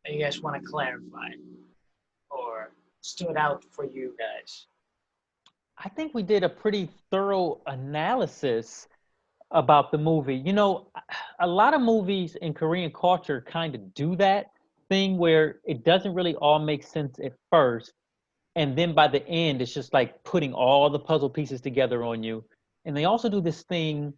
that you guys want to clarify or stood out for you guys? I think we did a pretty thorough analysis about the movie. You know, a lot of movies in Korean culture kind of do that thing where it doesn't really all make sense at first, and then by the end it's just like putting all the puzzle pieces together on you. And they also do this thing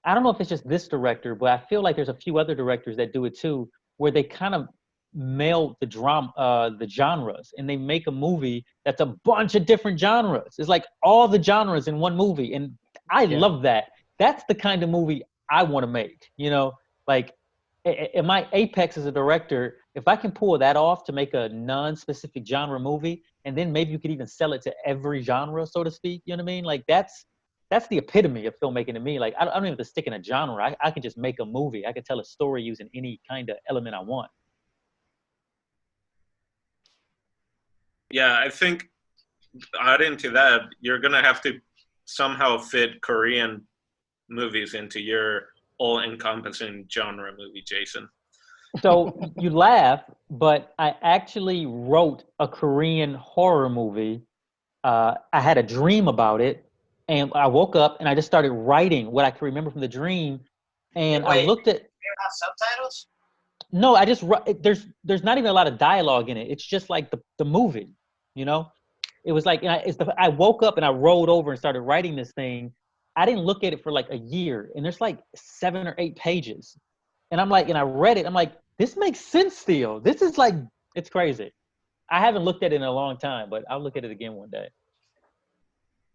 I don't know if it's just this director, but I feel like there's a few other directors that do it too, where they kind of meld the genres, and they make a movie that's a bunch of different genres. It's like all the genres in one movie, and I love that. That's the kind of movie I want to make. You know, like in my apex as a director, if I can pull that off to make a non-specific genre movie, and then maybe you could even sell it to every genre, so to speak. You know what I mean? Like that's the epitome of filmmaking to me. Like I don't even have to stick in a genre. I can just make a movie. I can tell a story using any kind of element I want. Yeah, I think adding to that, you're gonna have to somehow fit Korean movies into your all-encompassing genre movie, Jason. So you laugh, but I actually wrote a Korean horror movie. I had a dream about it, and I woke up and I just started writing what I could remember from the dream. And I looked at not subtitles? no, I just there's not even a lot of dialogue in it. It's just like the movie, you know. It was like I woke up and I rolled over and started writing this thing. I didn't look at it for like a year, and there's like 7 or 8 pages, and I'm like, and I read it. I'm like, this makes sense still. This is like, it's crazy. I haven't looked at it in a long time, but I'll look at it again one day.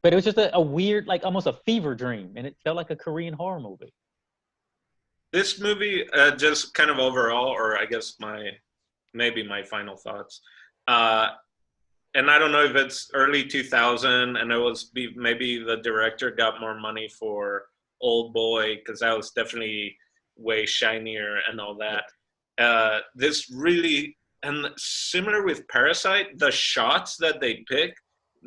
But it was just a weird, like almost a fever dream, and it felt like a Korean horror movie. This movie, just kind of overall, or I guess maybe my final thoughts. And I don't know if it's early 2000, and it was maybe the director got more money for Old Boy because that was definitely way shinier and all that. This really, and similar with Parasite, the shots that they pick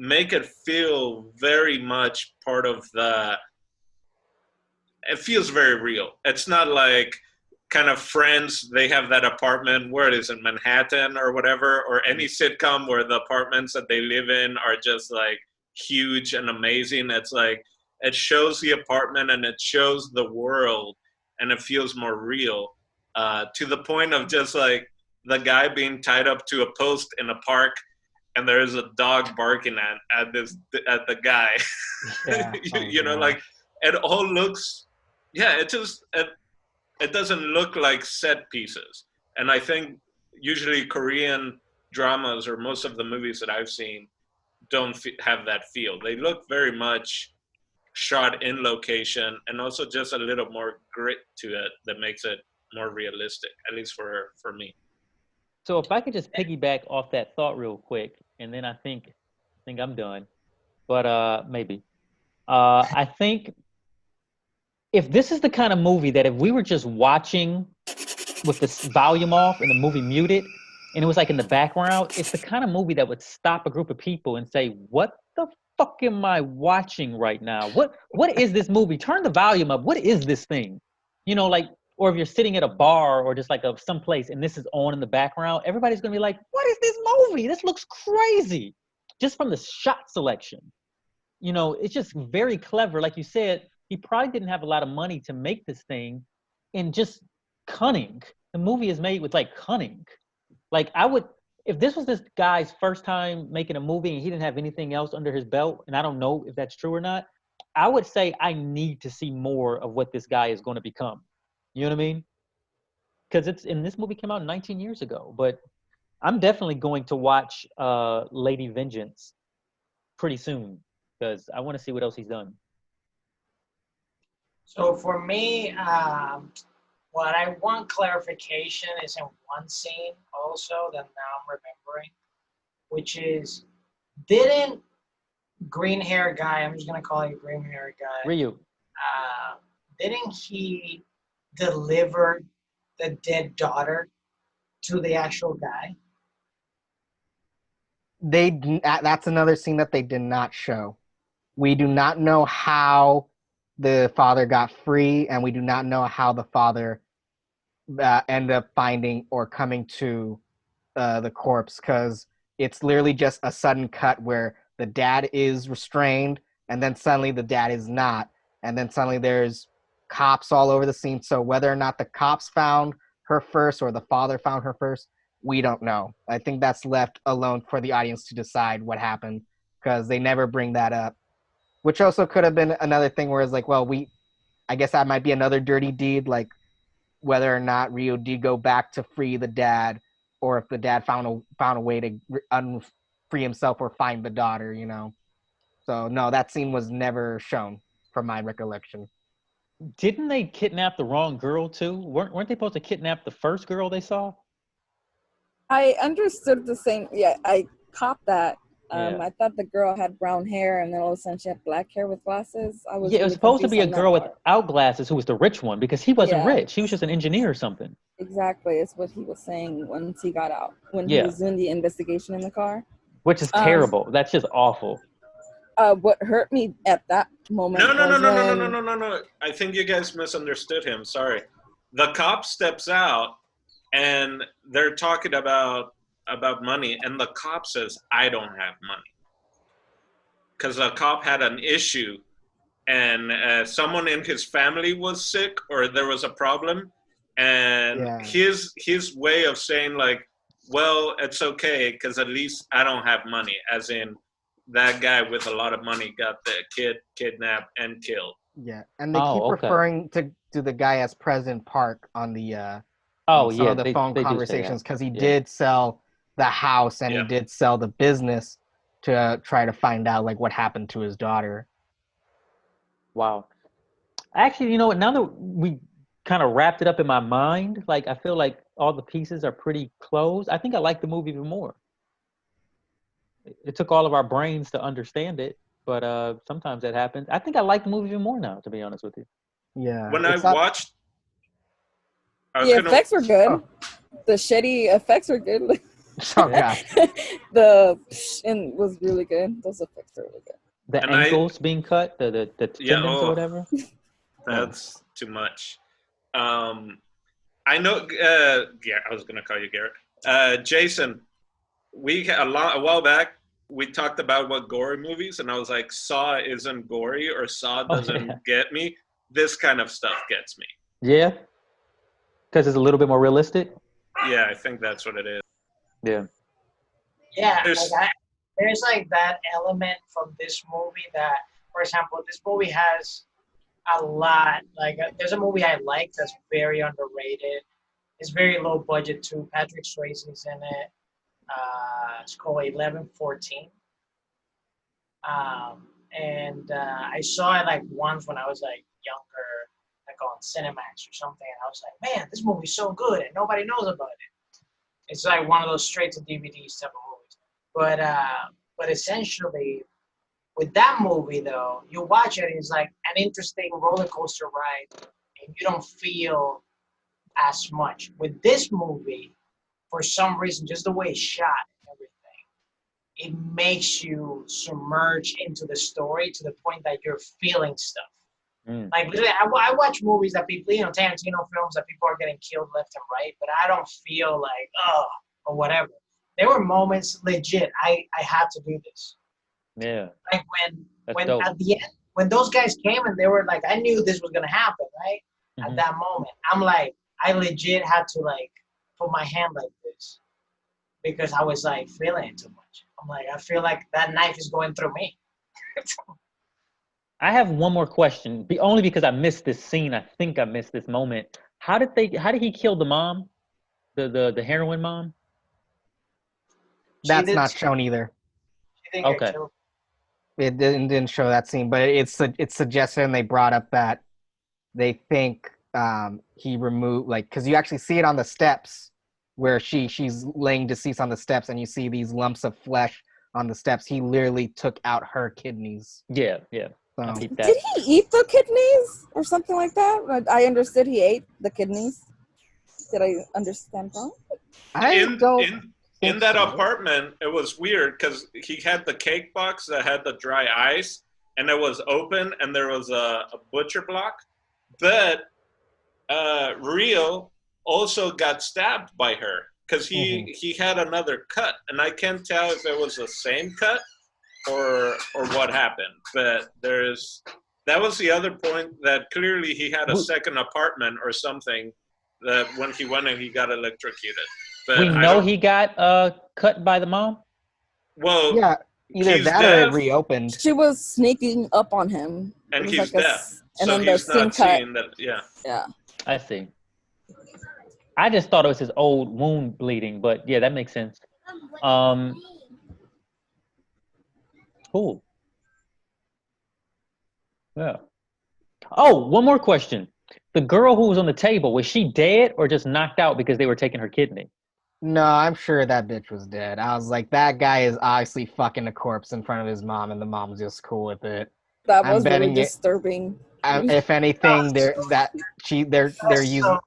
make it feel very much part of it feels very real. It's not like kind of Friends, they have that apartment, where it is in Manhattan or whatever, or any sitcom where the apartments that they live in are just like huge and amazing. It's like, it shows the apartment and it shows the world and it feels more real, to the point of just like the guy being tied up to a post in a park and there's a dog barking at the guy. Yeah. You know, like it all looks, it doesn't look like set pieces. And I think usually Korean dramas, or most of the movies that I've seen, don't have that feel. They look very much shot in location, and also just a little more grit to it that makes it more realistic, at least for me. So if I could just piggyback off that thought real quick, and then I think I'm done. But maybe. I think if this is the kind of movie that if we were just watching with this volume off and the movie muted, and it was like in the background, it's the kind of movie that would stop a group of people and say, "What the fuck am I watching right now? What is this movie? Turn the volume up. What is this thing?" You know, like, or if you're sitting at a bar or just like someplace and this is on in the background, everybody's gonna be like, "What is this movie? This looks crazy," just from the shot selection. You know, it's just very clever. Like you said, he probably didn't have a lot of money to make this thing, and just cunning. The movie is made with like cunning. Like if this was this guy's first time making a movie and he didn't have anything else under his belt, and I don't know if that's true or not, I would say I need to see more of what this guy is going to become. You know what I mean? Because this movie came out 19 years ago, but I'm definitely going to watch Lady Vengeance pretty soon because I want to see what else he's done. So for me, what I want clarification is in one scene also that now I'm remembering, which is, didn't green hair guy, I'm just going to call you green hair guy, Ryu. Didn't he deliver the dead daughter to the actual guy? That's another scene that they did not show. We do not know how the father got free, and we do not know how the father ended up finding or coming to the corpse, because it's literally just a sudden cut where the dad is restrained and then suddenly the dad is not, and then suddenly there's cops all over the scene. So whether or not the cops found her first or the father found her first, we don't know. I think that's left alone for the audience to decide what happened, because they never bring that up, which also could have been another thing where it's like, well, I guess that might be another dirty deed, like whether or not Rio did go back to free the dad, or if the dad found a way to free himself or find the daughter, you know. So no, that scene was never shown from my recollection. Didn't they kidnap the wrong girl too? Weren't they supposed to kidnap the first girl they saw? I understood the same. Yeah, I caught that. Yeah. I thought the girl had brown hair, and then all of a sudden she had black hair with glasses. I was Yeah, it was supposed to be a confused on girl that part. without glasses who was the rich one, because he wasn't Yeah. rich. He was just an engineer or something. Exactly, it's what he was saying once he got out, when he Yeah. was doing the investigation in the car. Which is terrible. That's just awful. What hurt me at that moment No. I think you guys misunderstood him. Sorry. The cop steps out and they're talking about money, and the cop says, "I don't have money." Because the cop had an issue, and someone in his family was sick, or there was a problem, and his way of saying, like, well, it's okay because at least I don't have money, as in that guy with a lot of money got the kid kidnapped and killed. Yeah, and they keep referring to the guy as President Park on the some of the phone conversations, because he did sell the house and he did sell the business to try to find out like what happened to his daughter. Wow. Actually, you know what? Now that we kind of wrapped it up in my mind, like I feel like all the pieces are pretty close. I think I like the movie even more. It took all of our brains to understand it, but sometimes that happens. I think I like the movie even more now, to be honest with you. Yeah. When I watched, effects were good. Oh. The shitty effects were good. Oh god. And was really good. Those effects are really good. The ankles being cut, the tendons or whatever. That's too much. I know. I was gonna call you Garrett. Jason, a while back we talked about what gory movies, and I was like, Saw isn't gory, or Saw doesn't get me. This kind of stuff gets me. Yeah, because it's a little bit more realistic. Yeah, I think that's what it is. Yeah. Yeah, there's like that element from this movie that, for example, this movie has a lot. Like, there's a movie I like that's very underrated. It's very low budget too. Patrick Swayze's in it. It's called 1114. And I saw it like once when I was like younger, like on Cinemax or something. And I was like, man, this movie's so good and nobody knows about it. It's like one of those straight to DVDs type of movies. But essentially, with that movie though, you watch it, it's like an interesting roller coaster ride, and you don't feel as much. With this movie, for some reason, just the way it's shot and everything, it makes you submerge into the story to the point that you're feeling stuff. Like, I watch movies that people, Tarantino films that people are getting killed left and right, but I don't feel like, or whatever. There were moments, legit, I had to do this. Yeah. Like when at the end, when those guys came and they were like, I knew this was gonna happen, right? At that moment, I'm like, I legit had to like put my hand like this because I was like feeling it too much. I'm like, I feel like that knife is going through me. I have one more question, only because I missed this scene. I think I missed this moment. How did he kill the mom, the heroin mom? That's not shown either. Okay. It didn't show that scene, but it's suggested, and they brought up that they think he removed, like, because you actually see it on the steps where she's laying deceased on the steps, and you see these lumps of flesh on the steps. He literally took out her kidneys. Yeah. So. Did he eat the kidneys or something like that? I understood he ate the kidneys. Did I understand wrong? In that apartment, it was weird because he had the cake box that had the dry ice, and it was open, and there was a butcher block. But Rio also got stabbed by her because he had another cut, and I can't tell if it was the same cut or what happened. But that was the other point, that clearly he had a second apartment or something, that when he went in, he got electrocuted. But we know he got cut by the mom? Well, yeah, either that or it reopened. She was sneaking up on him. And was he's like deaf, and so then the he's scene not cut. seeing that. Yeah. Yeah. I see. I just thought it was his old wound bleeding, but yeah, that makes sense. Cool. Yeah. Oh, one more question. The girl who was on the table, was she dead or just knocked out because they were taking her kidney? No, I'm sure that bitch was dead. I was like, that guy is obviously fucking a corpse in front of his mom, and the mom's just cool with it. That I'm was really betting it. disturbing. If anything, they're using.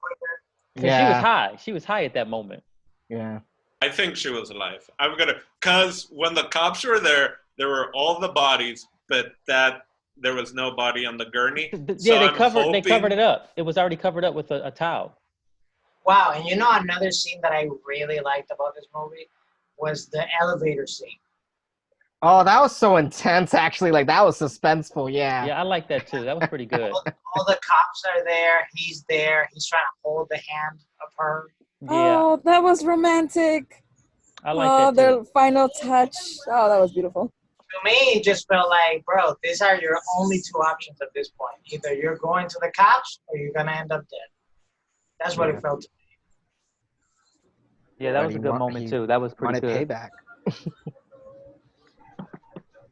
Because she was high. She was high at that moment. Yeah. I think she was alive. Because when the cops were there were all the bodies, but there was no body on the gurney. Yeah, so they covered it up. It was already covered up with a towel. Wow, and you know another scene that I really liked about this movie was the elevator scene. Oh, that was so intense, actually. Like, that was suspenseful, yeah. Yeah, I like that too. That was pretty good. all the cops are there. He's there. He's trying to hold the hand of her. Yeah. Oh, that was romantic. I like that too. The final touch. Oh, that was beautiful. To me, it just felt like, bro, these are your only two options at this point. Either you're going to the cops or you're going to end up dead. That's what it felt to me. Yeah, that was a good moment too. That was pretty good. Payback.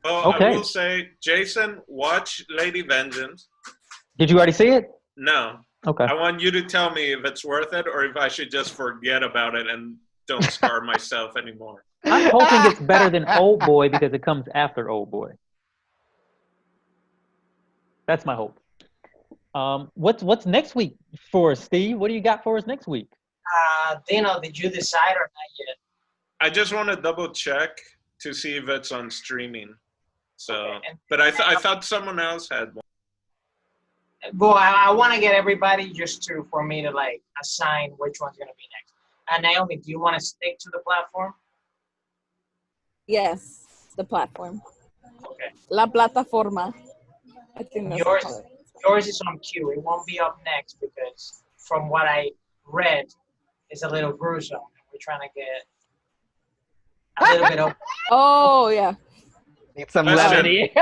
Oh, okay. I will say, Jason, watch Lady Vengeance. Did you already see it? No. Okay. I want you to tell me if it's worth it or if I should just forget about it and don't scar myself anymore. I'm hoping it's better than Old Boy because it comes after Old Boy. That's my hope. What's next week for us, Steve? What do you got for us next week? Dino, did you decide or not yet? I just want to double check to see if it's on streaming. So, okay. But I thought someone else had one. Well, I want to get everybody for me to like assign which one's gonna be next. Naomi, do you want to stick to the platform? Yes, the platform. Okay. La plataforma. I think that's yours is on cue. It won't be up next because from what I read, it's a little gruesome. We're trying to get a little bit of. Oh yeah. Need some levity.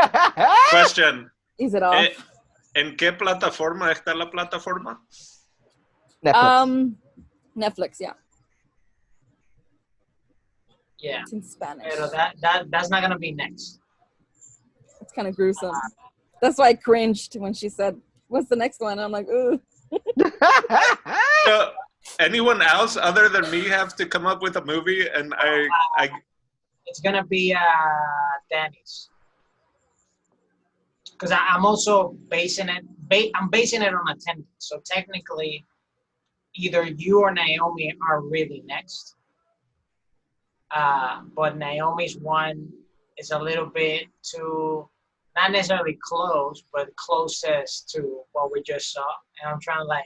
Question. Is it off? ¿En qué plataforma está la plataforma? Netflix. Netflix, yeah. Yeah. It's in Spanish. Pero that's not gonna be next. It's kind of gruesome. That's why I cringed when she said, "What's the next one?" I'm like, "Ooh." So, anyone else other than me have to come up with a movie, and I. It's gonna be Danny's. Because I'm also basing it. I'm basing it on attendance. So technically, either you or Naomi are really next. But Naomi's one is a little bit too, not necessarily close, but closest to what we just saw. And I'm trying to like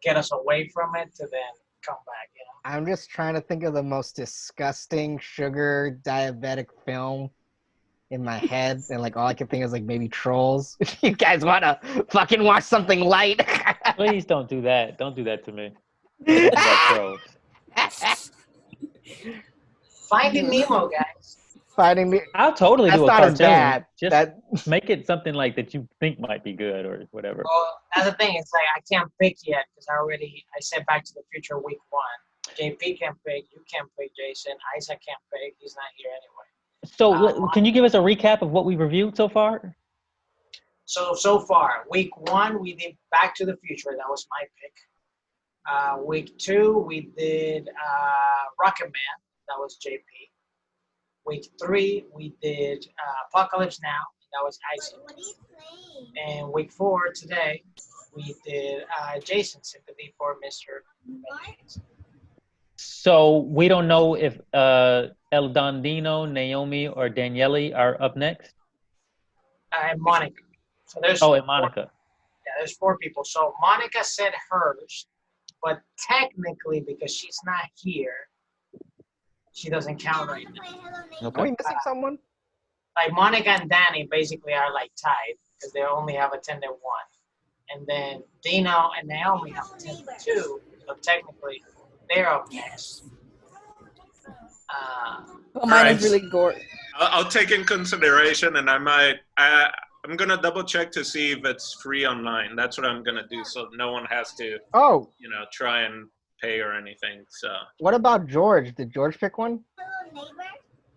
get us away from it to then come back. You know. I'm just trying to think of the most disgusting sugar diabetic film in my head, and like all I can think is like maybe Trolls. If you guys want to fucking watch something light, please don't do that. Don't do that to me. Don't do that, Trolls. Finding Nemo, guys. Finding Nemo. I'll totally do a cartoon. Bad. Just make it something like that you think might be good or whatever. Well, that's the thing. It's like I can't pick yet because I said Back to the Future week 1. JP can't pick. You can't pick. Jason. Isaac can't pick. He's not here anyway. So can you give us a recap of what we reviewed so far? So far, week 1 we did Back to the Future. That was my pick. Week 2 we did Rocket Man. That was JP. Week 3 we did Apocalypse Now. That was Isaac. What are you playing? And week 4 today we did Jason, Sympathy for Mr Vengeance. So we don't know if El Dondino, Naomi, or Daniele are up next? And Monica. So there's and Monica. Yeah, there's 4 people. So Monica said hers, but technically because she's not here, she doesn't count right now. Okay. Are we missing someone? Like Monica and Danny basically are like tied because they only have attended 1. And then Dino and Naomi have attended 2. So technically they're up next. Mine is really gore. I'll take in consideration, and I I'm gonna double check to see if it's free online. That's what I'm gonna do, so no one has to, Oh, try and pay or anything. So. what about George? Did George pick one?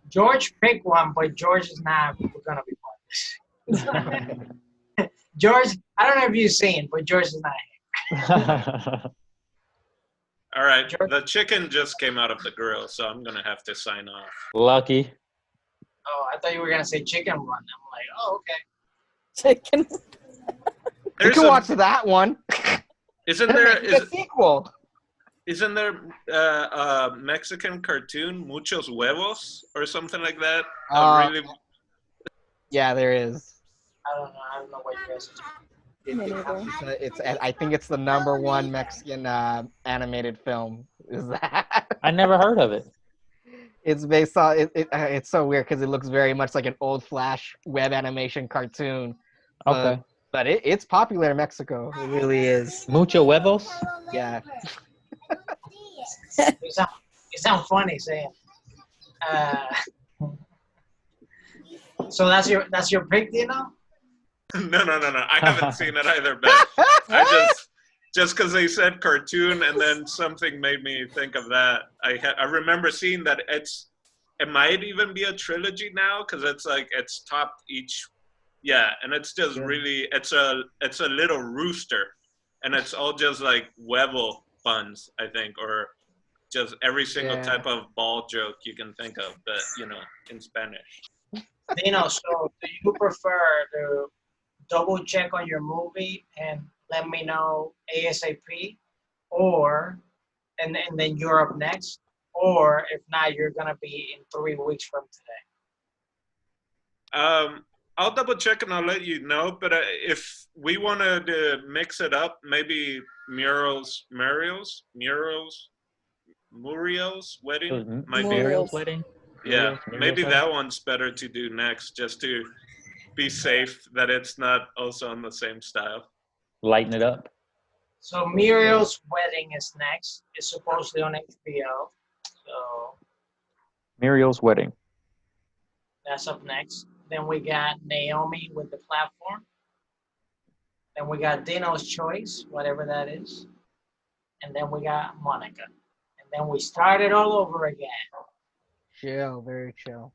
George picked one, but George is not gonna be part of this. George, I don't know if you've seen, but George is not here. All right, the chicken just came out of the grill, so I'm gonna have to sign off. Lucky. Oh, I thought you were gonna say chicken run. I'm like, oh, okay. Chicken. You can watch that one. Isn't there a sequel? Isn't there a Mexican cartoon, Muchos Huevos, or something like that? Yeah, there is. I don't know what you guys are talking. I think it's the #1 Mexican animated film. Is that? I never heard of it. It's based on it's so weird because it looks very much like an old Flash web animation cartoon. Okay. But it's popular in Mexico. It really is. Mucho huevos? Yeah. You sound funny saying. So that's your pick, do you know? No. I haven't seen it either, but I just because they said cartoon and then something made me think of that. I remember seeing that it might even be a trilogy now because it's topped each. Yeah, and it's just really it's a little rooster, and it's all just like huevo buns, I think, or just every single type of ball joke you can think of, but in Spanish. Dino, so do you prefer to double check on your movie and let me know ASAP, or and then you're up next, or if not, you're gonna be in 3 weeks from today? I'll double check and I'll let you know. But if we wanted to mix it up, maybe Muriel's wedding might be. Muriel's wedding. Yeah, maybe that one's better to do next, just to be safe that it's not also on the same style. Lighten it up. So Muriel's Wedding is next. It's supposedly on HBO. So Muriel's Wedding. That's up next. Then we got Naomi with the Platform. Then we got Dino's Choice, whatever that is. And then we got Monica. And then we start it all over again. Chill, very chill.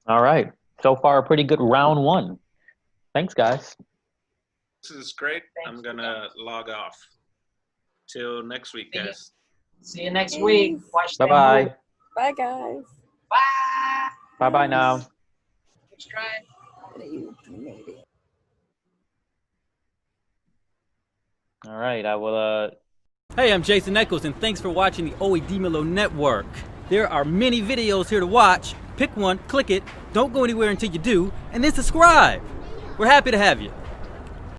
All right. So far, a pretty good round 1. Thanks, guys. This is great. I'm going to log off. Till next week, guys. See you next week. Watch Bye-bye. Bye, guys. Bye. Bye-bye now. Subscribe. All right, I will. Hey, I'm Jason Echols, and thanks for watching the Oye Network. There are many videos here to watch. Pick one, click it, don't go anywhere until you do, and then subscribe. We're happy to have you.